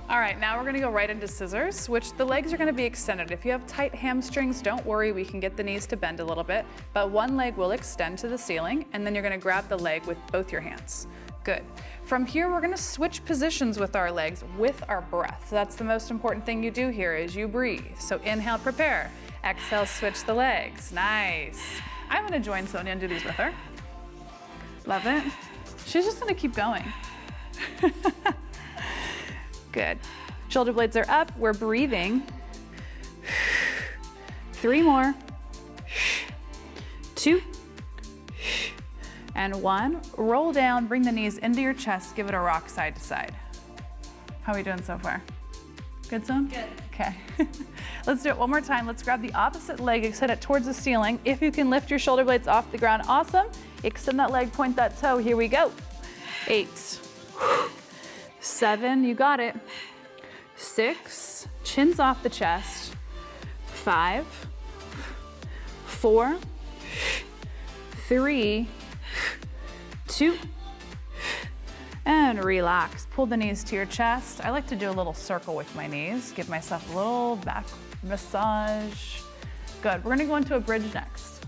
All right, now we're gonna go right into scissors, which the legs are gonna be extended. If you have tight hamstrings, don't worry, we can get the knees to bend a little bit, but one leg will extend to the ceiling, and then you're gonna grab the leg with both your hands. Good. From here, we're gonna switch positions with our legs with our breath. So that's the most important thing you do here is you breathe. So inhale, prepare. Exhale, switch the legs. Nice. I'm gonna join Sonia and do these with her. Love it. She's just gonna keep going. Good. Shoulder blades are up. We're breathing. 3 more. 2. And 1. Roll down, bring the knees into your chest, give it a rock side to side. How are we doing so far? Good, Son? Good. Okay. Let's do it one more time. Let's grab the opposite leg, extend it towards the ceiling. If you can lift your shoulder blades off the ground, awesome. Extend that leg, point that toe. Here we go. 8, 7, you got it. 6, chins off the chest. 5, 4, 3, 2, and relax. Pull the knees to your chest. I like to do a little circle with my knees. Give myself a little back massage. Good. We're gonna go into a bridge next.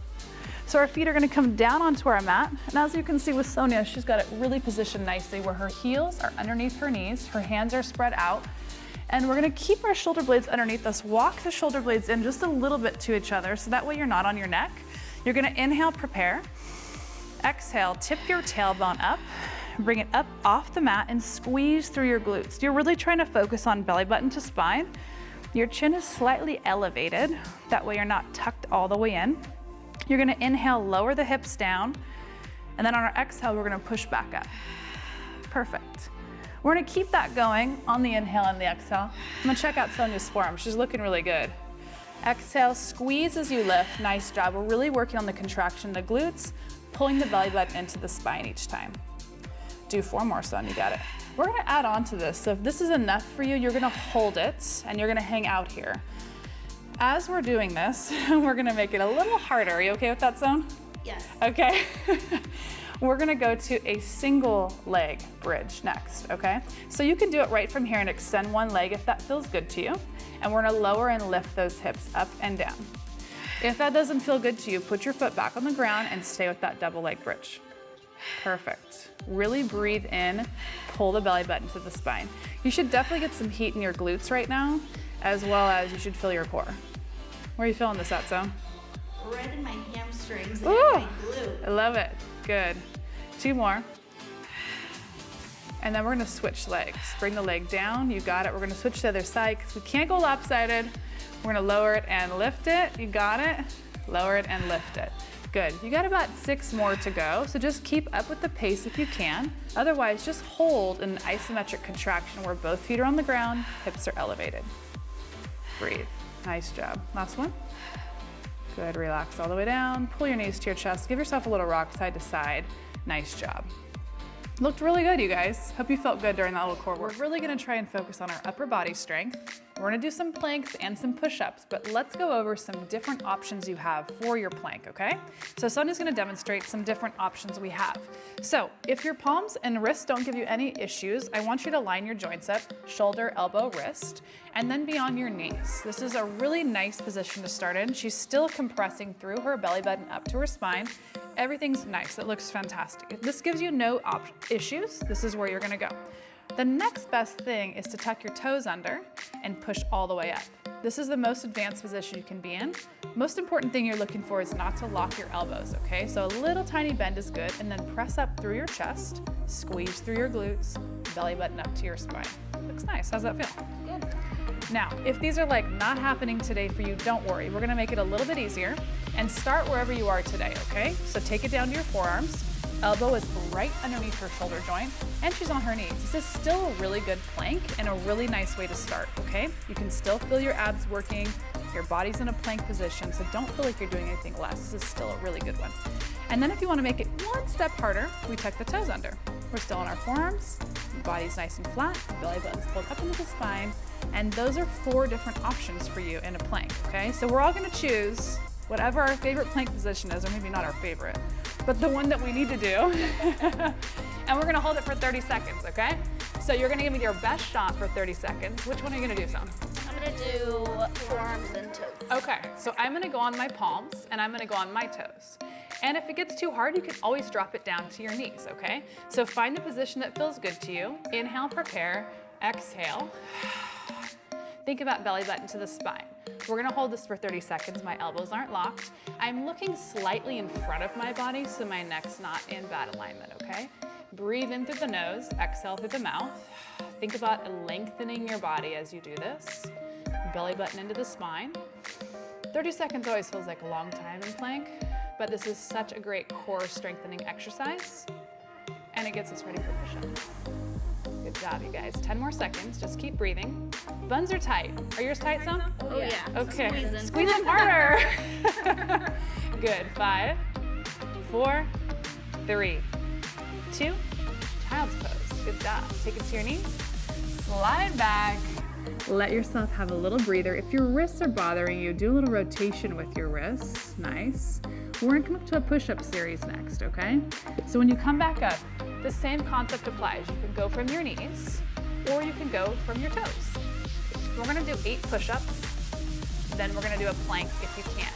So our feet are gonna come down onto our mat. And as you can see with Sonia, she's got it really positioned nicely where her heels are underneath her knees, her hands are spread out. And we're gonna keep our shoulder blades underneath us. Walk the shoulder blades in just a little bit to each other so that way you're not on your neck. You're gonna inhale, prepare. Exhale, tip your tailbone up. Bring it up off the mat and squeeze through your glutes. You're really trying to focus on belly button to spine. Your chin is slightly elevated. That way you're not tucked all the way in. You're gonna inhale, lower the hips down. And then on our exhale, we're gonna push back up. Perfect. We're gonna keep that going on the inhale and the exhale. I'm gonna check out Sonia's form. She's looking really good. Exhale, squeeze as you lift. Nice job. We're really working on the contraction of the glutes, pulling the belly button into the spine each time. Do 4 more, Son, you got it. We're gonna add on to this. So if this is enough for you, you're gonna hold it and you're gonna hang out here. As we're doing this, we're gonna make it a little harder. Are you okay with that, Son? Yes. Okay. We're gonna go to a single leg bridge next, okay? So you can do it right from here and extend one leg if that feels good to you. And we're gonna lower and lift those hips up and down. If that doesn't feel good to you, put your foot back on the ground and stay with that double leg bridge. Perfect. Really breathe in, pull the belly button to the spine. You should definitely get some heat in your glutes right now, as well as you should feel your core. Where are you feeling this at, Zone? Right in my hamstrings and Ooh, my glute. I love it. Good. 2 more. And then we're gonna switch legs. Bring the leg down, you got it. We're gonna switch to the other side because we can't go lopsided. We're gonna lower it and lift it. You got it. Lower it and lift it. Good. You got about 6 more to go, so just keep up with the pace if you can. Otherwise, just hold in an isometric contraction where both feet are on the ground, hips are elevated. Breathe. Nice job. Last one. Good. Relax all the way down. Pull your knees to your chest. Give yourself a little rock side to side. Nice job. Looked really good, you guys. Hope you felt good during that little core work. We're really gonna try and focus on our upper body strength. We're gonna do some planks and some push-ups, but let's go over some different options you have for your plank, okay? So Sonia's gonna demonstrate some different options we have. So if your palms and wrists don't give you any issues, I want you to line your joints up, shoulder, elbow, wrist, and then be on your knees. This is a really nice position to start in. She's still compressing through her belly button up to her spine. Everything's nice, it looks fantastic. If this gives you no issues, this is where you're gonna go. The next best thing is to tuck your toes under and push all the way up. This is the most advanced position you can be in. Most important thing you're looking for is not to lock your elbows, okay? So a little tiny bend is good, and then press up through your chest, squeeze through your glutes, belly button up to your spine. Looks nice, how's that feel? Good. Now, if these are like not happening today for you, don't worry. We're gonna make it a little bit easier and start wherever you are today, okay? So take it down to your forearms. Elbow is right underneath her shoulder joint and she's on her knees. This is still a really good plank and a really nice way to start, okay? You can still feel your abs working, your body's in a plank position, so don't feel like you're doing anything less. This is still a really good one. And then if you wanna make it one step harder, we tuck the toes under. We're still on our forearms, body's nice and flat, belly button's pulled up into the spine, and those are 4 different options for you in a plank, okay? So we're all gonna choose whatever our favorite plank position is, or maybe not our favorite, but the one that we need to do. And we're gonna hold it for 30 seconds, okay? So you're gonna give me your best shot for 30 seconds. Which one are you gonna do, Sam? I'm gonna do forearms and toes. Okay, so I'm gonna go on my palms and I'm gonna go on my toes. And if it gets too hard, you can always drop it down to your knees, okay? So find the position that feels good to you. Inhale, prepare, exhale. Think about belly button to the spine. We're gonna hold this for 30 seconds. My elbows aren't locked. I'm looking slightly in front of my body so my neck's not in bad alignment, okay? Breathe in through the nose, exhale through the mouth. Think about lengthening your body as you do this. Belly button into the spine. 30 seconds always feels like a long time in plank, but this is such a great core strengthening exercise, and it gets us ready for push-ups. Good job, you guys. 10 more seconds, just keep breathing. Buns are tight. Are yours tight, some? Oh yeah. Okay, squeeze them harder. Good, 5, 4, 3, 2, child's pose. Good job. Take it to your knees, slide back. Let yourself have a little breather. If your wrists are bothering you, do a little rotation with your wrists. Nice. We're gonna come up to a push-up series next, okay? So when you come back up, the same concept applies. You can go from your knees, or you can go from your toes. We're gonna do 8 push-ups, then we're gonna do a plank if you can.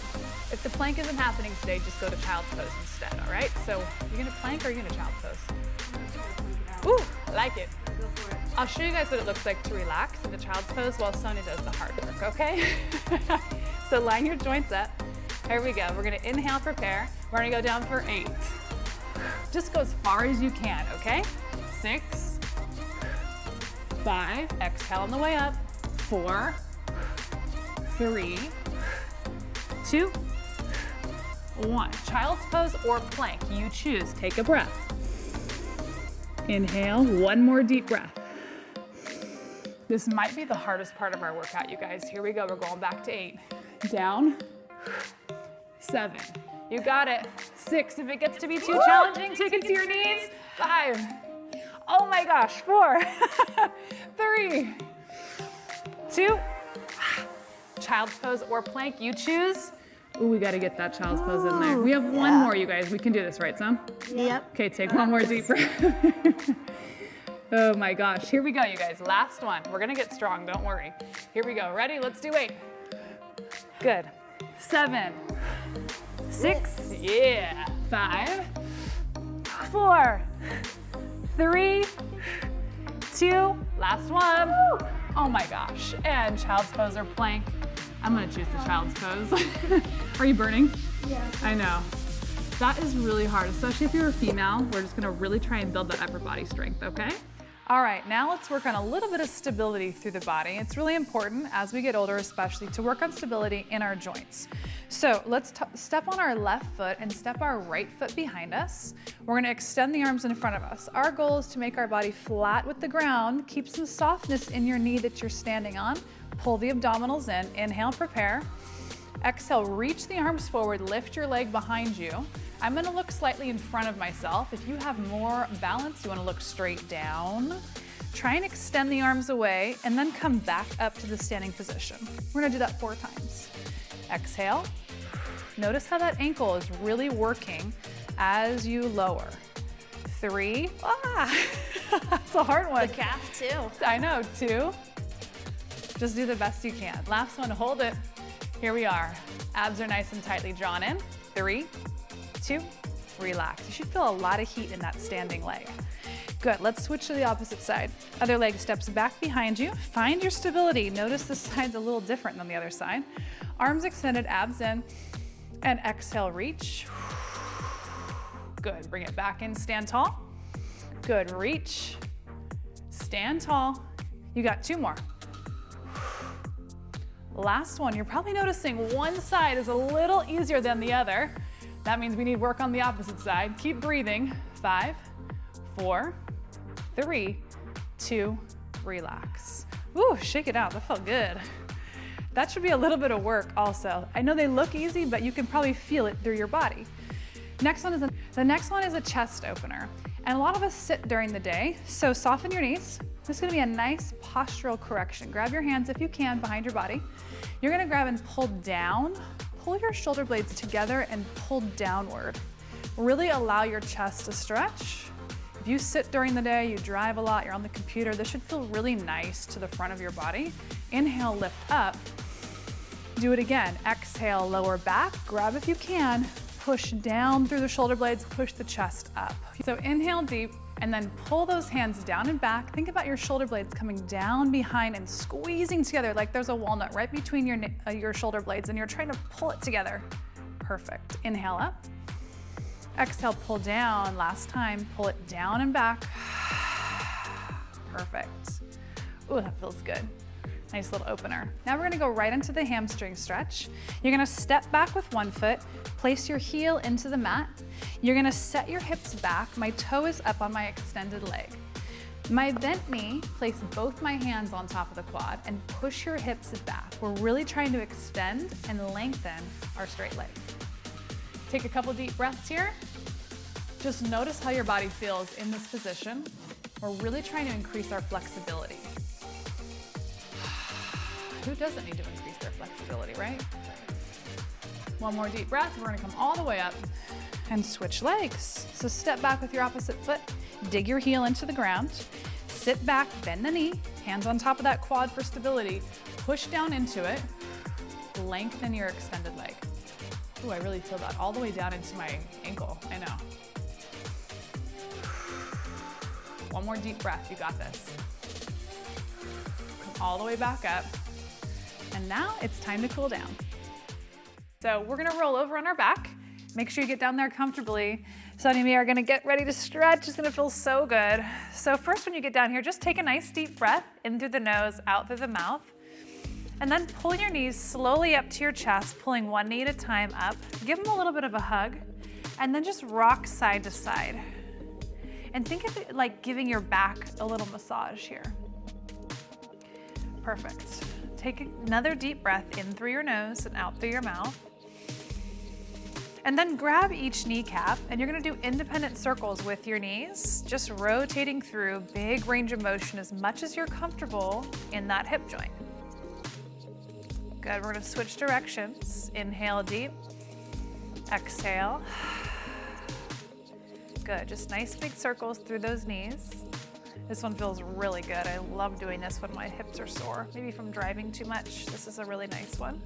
If the plank isn't happening today, just go to child's pose instead, all right? So you're gonna plank or you're gonna child's pose? Ooh, I like it. I'll show you guys what it looks like to relax in the child's pose while Sonia does the hard work, okay? So line your joints up. Here we go. We're gonna inhale, prepare. We're gonna go down for 8. Just go as far as you can, okay? 6, 5, exhale on the way up. 4, 3, 2, 1. Child's pose or plank, you choose. Take a breath. Inhale, one more deep breath. This might be the hardest part of our workout, you guys. Here we go, we're going back to 8. Down, 7. You got it. 6, if it gets to be too challenging, take it to your knees. 5. Oh my gosh, 4. 3, 2. Child's pose or plank, you choose. Ooh, we gotta get that child's pose in there. We have one more, you guys. We can do this, right, Sam? Yep. Okay, take one more deep breath. Oh my gosh, here we go, you guys. Last one. We're gonna get strong, don't worry. Here we go, ready? Let's do 8. Good. 7, 6, yeah. 5, 4, 3, 2, last one. Oh my gosh, and child's pose or plank. I'm gonna choose the child's pose. Are you burning? Yeah. I know. That is really hard, especially if you're a female. We're just gonna really try and build that upper body strength, okay? All right, now let's work on a little bit of stability through the body. It's really important as we get older, especially, to work on stability in our joints. So let's step on our left foot and step our right foot behind us. We're gonna extend the arms in front of us. Our goal is to make our body flat with the ground, keep some softness in your knee that you're standing on. Pull the abdominals in, inhale, prepare. Exhale, reach the arms forward, lift your leg behind you. I'm gonna look slightly in front of myself. If you have more balance, you wanna look straight down. Try and extend the arms away and then come back up to the standing position. We're gonna do that 4 times. Exhale. Notice how that ankle is really working as you lower. 3, that's a hard one. The calf too. I know, 2. Just do the best you can. Last one, hold it. Here we are. Abs are nice and tightly drawn in. 3, 2, relax. You should feel a lot of heat in that standing leg. Good, let's switch to the opposite side. Other leg steps back behind you. Find your stability. Notice this side's a little different than the other side. Arms extended, abs in, and exhale, reach. Good, bring it back in, stand tall. Good, reach, stand tall. You got 2 more. Last one, you're probably noticing one side is a little easier than the other. That means we need work on the opposite side. Keep breathing. 5, 4, 3, 2, relax. Ooh, shake it out, that felt good. That should be a little bit of work also. I know they look easy, but you can probably feel it through your body. The next one is a chest opener. And a lot of us sit during the day, so soften your knees. This is gonna be a nice postural correction. Grab your hands if you can behind your body. You're gonna grab and pull down. Pull your shoulder blades together and pull downward. Really allow your chest to stretch. If you sit during the day, you drive a lot, you're on the computer, this should feel really nice to the front of your body. Inhale, lift up. Do it again. Exhale, lower back. Grab if you can. Push down through the shoulder blades, push the chest up. So inhale deep, and then pull those hands down and back. Think about your shoulder blades coming down behind and squeezing together like there's a walnut right between your shoulder blades, and you're trying to pull it together. Perfect. Inhale up. Exhale, pull down. Last time, pull it down and back. Perfect. Ooh, that feels good. Nice little opener. Now we're gonna go right into the hamstring stretch. You're gonna step back with one foot, place your heel into the mat. You're gonna set your hips back. My toe is up on my extended leg. My bent knee, place both my hands on top of the quad and push your hips back. We're really trying to extend and lengthen our straight leg. Take a couple deep breaths here. Just notice how your body feels in this position. We're really trying to increase our flexibility. Who doesn't need to increase their flexibility, right? One more deep breath. We're gonna come all the way up and switch legs. So step back with your opposite foot, dig your heel into the ground, sit back, bend the knee, hands on top of that quad for stability, push down into it, lengthen your extended leg. Ooh, I really feel that all the way down into my ankle, I know. One more deep breath, you got this. Come all the way back up. And now it's time to cool down. So we're gonna roll over on our back. Make sure you get down there comfortably. Sonny and me are gonna get ready to stretch. It's gonna feel so good. So first, when you get down here, just take a nice deep breath in through the nose, out through the mouth. And then pull your knees slowly up to your chest, pulling one knee at a time up. Give them a little bit of a hug, and then just rock side to side. And think of it like giving your back a little massage here. Perfect. Take another deep breath in through your nose and out through your mouth. And then grab each kneecap, and you're gonna do independent circles with your knees, just rotating through, big range of motion as much as you're comfortable in that hip joint. Good, we're gonna switch directions. Inhale deep, exhale. Good, just nice big circles through those knees. This one feels really good. I love doing this when my hips are sore, maybe from driving too much. This is a really nice one.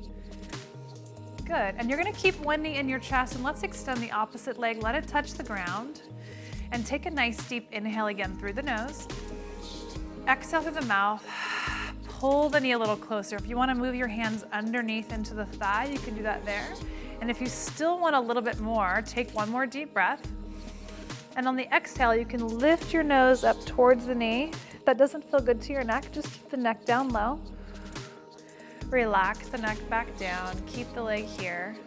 Good, and you're gonna keep one knee in your chest, and let's extend the opposite leg, let it touch the ground, and take a nice deep inhale again through the nose. Exhale through the mouth. Pull the knee a little closer. If you wanna move your hands underneath into the thigh, you can do that there. And if you still want a little bit more, take one more deep breath. And on the exhale, you can lift your nose up towards the knee. If that doesn't feel good to your neck, just keep the neck down low. Relax the neck back down. Keep the leg here.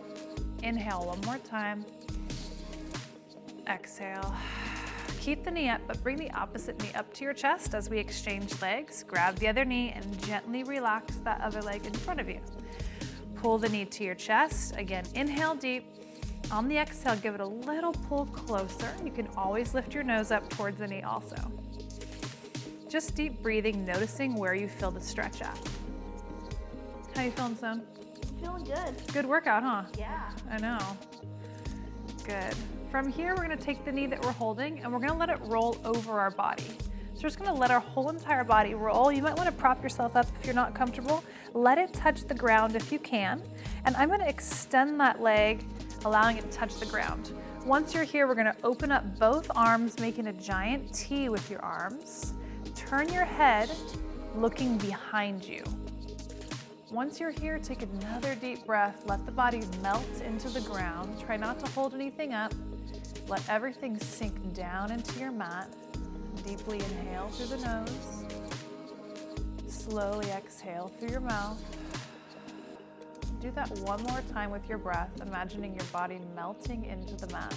Inhale one more time. Exhale. Keep the knee up, but bring the opposite knee up to your chest as we exchange legs. Grab the other knee and gently relax that other leg in front of you. Pull the knee to your chest. Again, inhale deep. On the exhale, give it a little pull closer. You can always lift your nose up towards the knee also. Just deep breathing, noticing where you feel the stretch at. How you feeling, Son? Feeling good. Good workout, huh? Yeah. I know. Good. From here, we're gonna take the knee that we're holding and we're gonna let it roll over our body. So we're just gonna let our whole entire body roll. You might wanna prop yourself up if you're not comfortable. Let it touch the ground if you can. And I'm gonna extend that leg, allowing it to touch the ground. Once you're here, we're gonna open up both arms, making a giant T with your arms. Turn your head, looking behind you. Once you're here, take another deep breath. Let the body melt into the ground. Try not to hold anything up. Let everything sink down into your mat. Deeply inhale through the nose. Slowly exhale through your mouth. Do that one more time with your breath, imagining your body melting into the mat.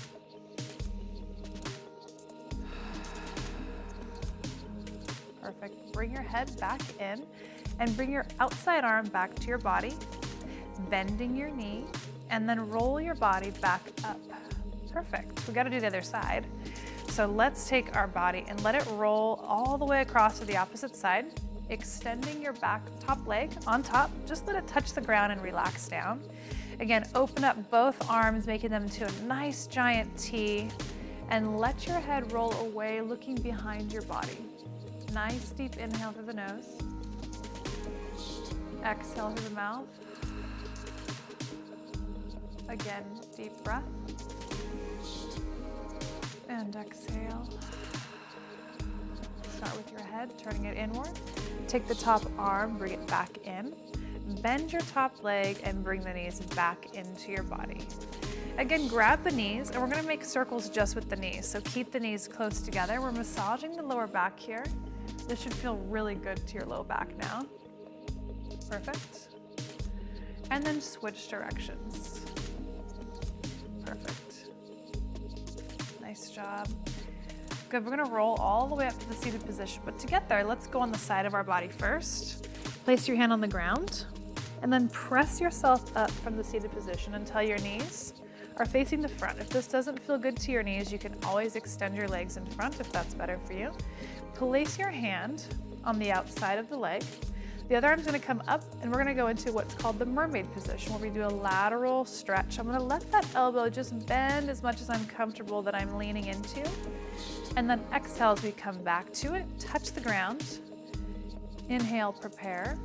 Perfect. Bring your head back in and bring your outside arm back to your body, bending your knee, and then roll your body back up. Perfect. We got to do the other side. So let's take our body and let it roll all the way across to the opposite side, extending your back top leg on top. Just let it touch the ground and relax down. Again, open up both arms, making them to a nice giant T, and let your head roll away, looking behind your body. Nice deep inhale through the nose. Exhale through the mouth. Again, deep breath. And exhale. Start with your head, turning it inward. Take the top arm, bring it back in. Bend your top leg and bring the knees back into your body. Again, grab the knees, and we're gonna make circles just with the knees. So keep the knees close together. We're massaging the lower back here. This should feel really good to your low back now. Perfect. And then switch directions. Perfect. Nice job. Good, we're gonna roll all the way up to the seated position, but to get there, let's go on the side of our body first. Place your hand on the ground, and then press yourself up from the seated position until your knees are facing the front. If this doesn't feel good to your knees, you can always extend your legs in front if that's better for you. Place your hand on the outside of the leg. The other arm's gonna come up, and we're gonna go into what's called the mermaid position, where we do a lateral stretch. I'm gonna let that elbow just bend as much as I'm comfortable that I'm leaning into. And then exhale as we come back to it, touch the ground. Inhale, prepare.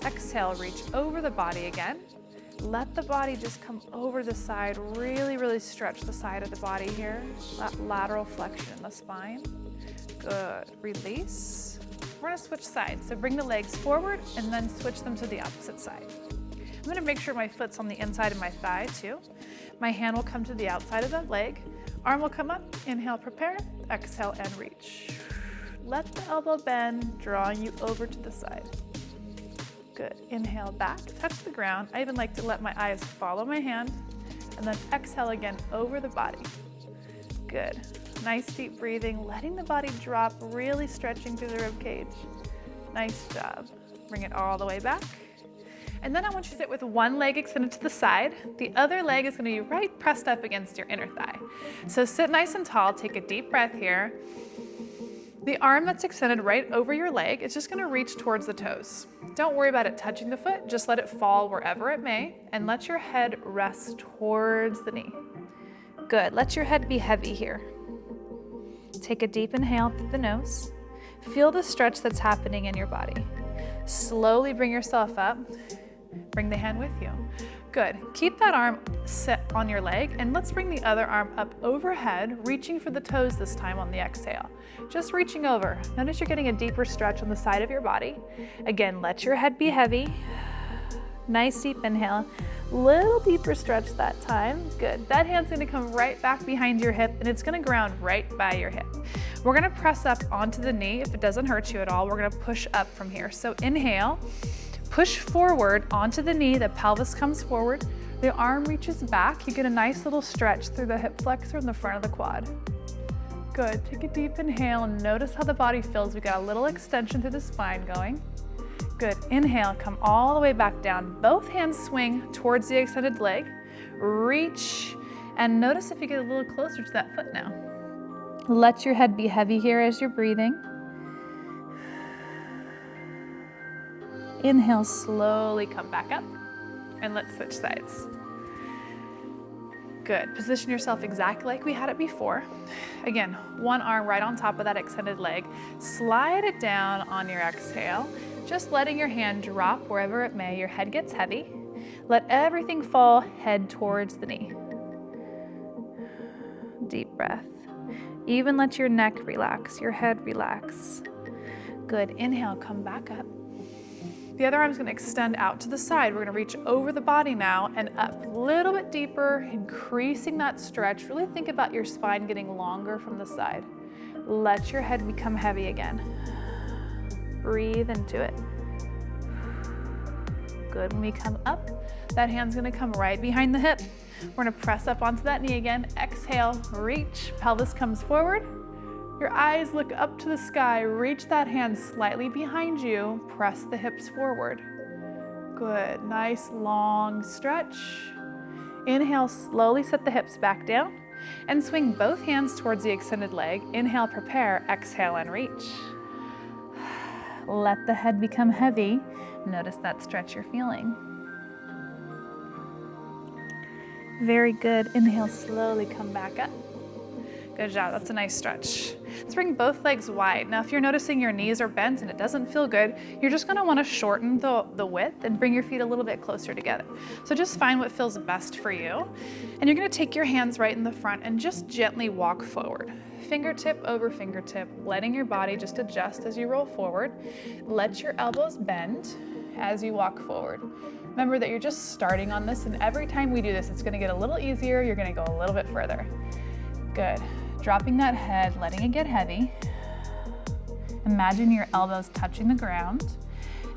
Exhale, reach over the body again. Let the body just come over the side. Really, really stretch the side of the body here. That lateral flexion in the spine. Good, release. We're gonna switch sides. So bring the legs forward and then switch them to the opposite side. I'm gonna make sure my foot's on the inside of my thigh too. My hand will come to the outside of the leg. Arm will come up, inhale, prepare, exhale, and reach. Let the elbow bend, drawing you over to the side. Good, inhale back, touch the ground. I even like to let my eyes follow my hand, and then exhale again over the body. Good, nice deep breathing, letting the body drop, really stretching through the rib cage. Nice job. Bring it all the way back. And then I want you to sit with one leg extended to the side. The other leg is gonna be right pressed up against your inner thigh. So sit nice and tall, take a deep breath here. The arm that's extended right over your leg is just gonna reach towards the toes. Don't worry about it touching the foot, just let it fall wherever it may, and let your head rest towards the knee. Good, let your head be heavy here. Take a deep inhale through the nose. Feel the stretch that's happening in your body. Slowly bring yourself up. Bring the hand with you. Good. Keep that arm set on your leg, and let's bring the other arm up overhead, reaching for the toes this time on the exhale. Just reaching over. Notice you're getting a deeper stretch on the side of your body. Again, let your head be heavy. Nice deep inhale. Little deeper stretch that time. Good. That hand's gonna come right back behind your hip, and it's gonna ground right by your hip. We're gonna press up onto the knee. If it doesn't hurt you at all, we're gonna push up from here. So inhale. Push forward onto the knee, the pelvis comes forward, the arm reaches back, you get a nice little stretch through the hip flexor and the front of the quad. Good, take a deep inhale and notice how the body feels. We got a little extension through the spine going. Good, inhale, come all the way back down. Both hands swing towards the extended leg, reach, and notice if you get a little closer to that foot now. Let your head be heavy here as you're breathing. Inhale, slowly come back up, and let's switch sides. Good, position yourself exactly like we had it before. Again, one arm right on top of that extended leg. Slide it down on your exhale, just letting your hand drop wherever it may. Your head gets heavy. Let everything fall head towards the knee. Deep breath. Even let your neck relax, your head relax. Good, inhale, come back up. The other arm's gonna extend out to the side. We're gonna reach over the body now and up a little bit deeper, increasing that stretch. Really think about your spine getting longer from the side. Let your head become heavy again. Breathe into it. Good, when we come up, that hand's gonna come right behind the hip. We're gonna press up onto that knee again. Exhale, reach, pelvis comes forward. Your eyes look up to the sky, reach that hand slightly behind you, press the hips forward. Good, nice long stretch. Inhale, slowly set the hips back down and swing both hands towards the extended leg. Inhale, prepare, exhale, and reach. Let the head become heavy. Notice that stretch you're feeling. Very good, inhale, slowly come back up. Good job, that's a nice stretch. Let's bring both legs wide. Now, if you're noticing your knees are bent and it doesn't feel good, you're just gonna wanna shorten the width and bring your feet a little bit closer together. So just find what feels best for you. And you're gonna take your hands right in the front and just gently walk forward. Fingertip over fingertip, letting your body just adjust as you roll forward. Let your elbows bend as you walk forward. Remember that you're just starting on this, and every time we do this, it's gonna get a little easier, you're gonna go a little bit further. Good. Dropping that head, letting it get heavy. Imagine your elbows touching the ground,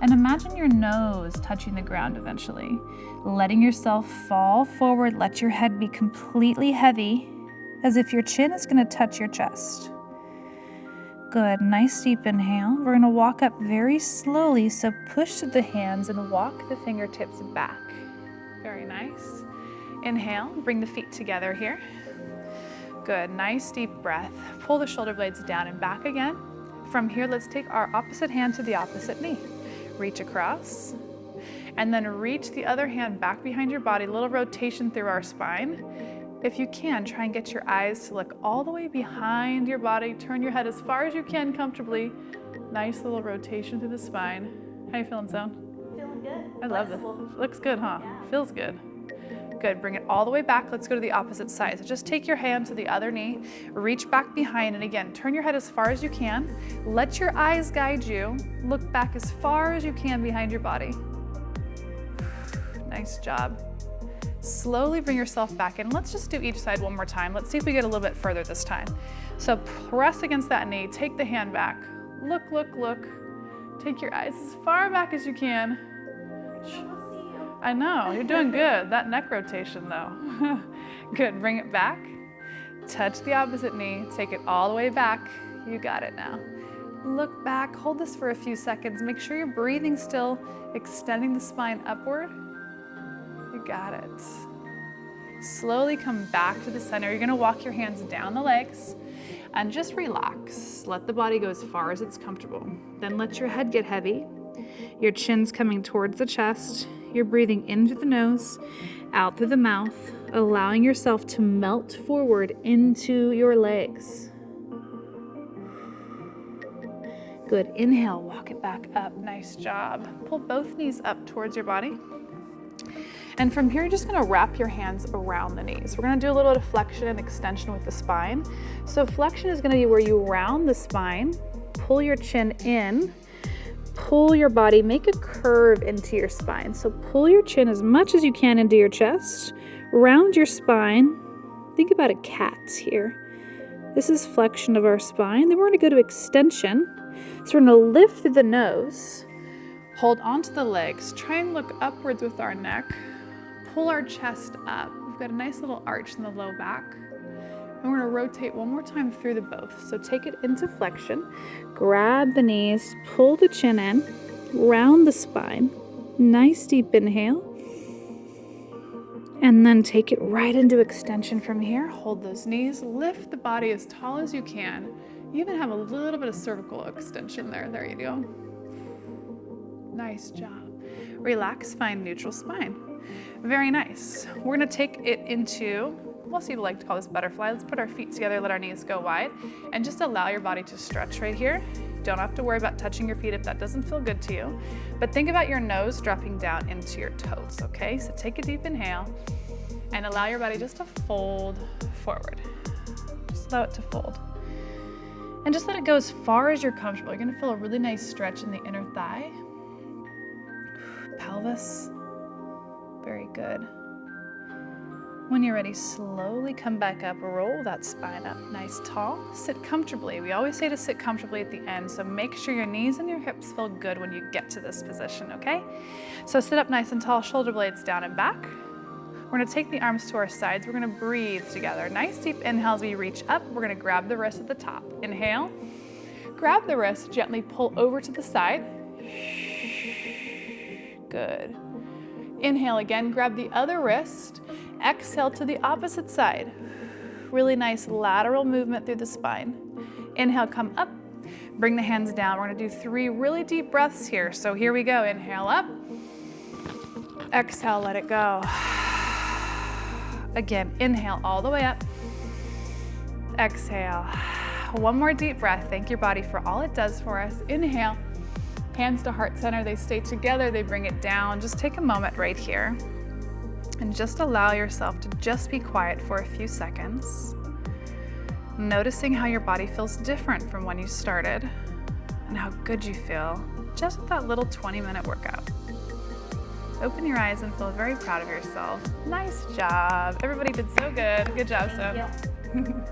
and imagine your nose touching the ground eventually. Letting yourself fall forward, let your head be completely heavy, as if your chin is gonna touch your chest. Good, nice deep inhale. We're gonna walk up very slowly, so push the hands and walk the fingertips back. Very nice. Inhale, bring the feet together here. Good, nice deep breath. Pull the shoulder blades down and back again. From here, let's take our opposite hand to the opposite knee. Reach across, and then reach the other hand back behind your body, little rotation through our spine. If you can, try and get your eyes to look all the way behind your body. Turn your head as far as you can comfortably. Nice little rotation through the spine. How you feeling, Zone? Feeling good. I love this. Flexible. Looks good, huh? Yeah. Feels good. Good, bring it all the way back. Let's go to the opposite side. So just take your hand to the other knee, reach back behind, and again, turn your head as far as you can. Let your eyes guide you. Look back as far as you can behind your body. Nice job. Slowly bring yourself back in. Let's just do each side one more time. Let's see if we get a little bit further this time. So press against that knee, take the hand back. Look, look, look. Take your eyes as far back as you can. I know, you're doing good. That neck rotation though. Good, bring it back. Touch the opposite knee, take it all the way back. You got it now. Look back, hold this for a few seconds. Make sure you're breathing still, extending the spine upward. You got it. Slowly come back to the center. You're gonna walk your hands down the legs and just relax. Let the body go as far as it's comfortable. Then let your head get heavy. Your chin's coming towards the chest. You're breathing in through the nose, out through the mouth, allowing yourself to melt forward into your legs. Good, inhale, walk it back up, nice job. Pull both knees up towards your body. And from here, you're just gonna wrap your hands around the knees. We're gonna do a little bit of flexion and extension with the spine. So flexion is gonna be where you round the spine, pull your chin in, pull your body, make a curve into your spine. So pull your chin as much as you can into your chest, round your spine. Think about a cat here. This is flexion of our spine. Then we're gonna go to extension. So we're gonna lift through the nose, hold onto the legs, try and look upwards with our neck, pull our chest up. We've got a nice little arch in the low back. And we're gonna rotate one more time through the both. So take it into flexion, grab the knees, pull the chin in, round the spine, nice deep inhale. And then take it right into extension from here. Hold those knees, lift the body as tall as you can. You even have a little bit of cervical extension there. There you go. Nice job. Relax, find neutral spine. Very nice. We're gonna take it into, most people like to call this butterfly. Let's put our feet together, let our knees go wide, and just allow your body to stretch right here. Don't have to worry about touching your feet if that doesn't feel good to you. But think about your nose dropping down into your toes, okay? So take a deep inhale and allow your body just to fold forward. Just allow it to fold. And just let it go as far as you're comfortable. You're gonna feel a really nice stretch in the inner thigh, pelvis. Very good. When you're ready, slowly come back up, roll that spine up, nice tall. Sit comfortably. We always say to sit comfortably at the end, so make sure your knees and your hips feel good when you get to this position, okay? So sit up nice and tall, shoulder blades down and back. We're gonna take the arms to our sides. We're gonna breathe together. Nice deep inhale as we reach up. We're gonna grab the wrist at the top. Inhale, grab the wrist, gently pull over to the side. Good. Inhale again, grab the other wrist. Exhale to the opposite side. Really nice lateral movement through the spine. Inhale, come up. Bring the hands down. We're gonna do 3 really deep breaths here. So here we go. Inhale up. Exhale, let it go. Again, inhale all the way up. Exhale. One more deep breath. Thank your body for all it does for us. Inhale. Hands to heart center. They stay together. They bring it down. Just take a moment right here. And just allow yourself to just be quiet for a few seconds, noticing how your body feels different from when you started and how good you feel just with that little 20-minute workout. Open your eyes and feel very proud of yourself. Nice job. Everybody did so good. Good job, so.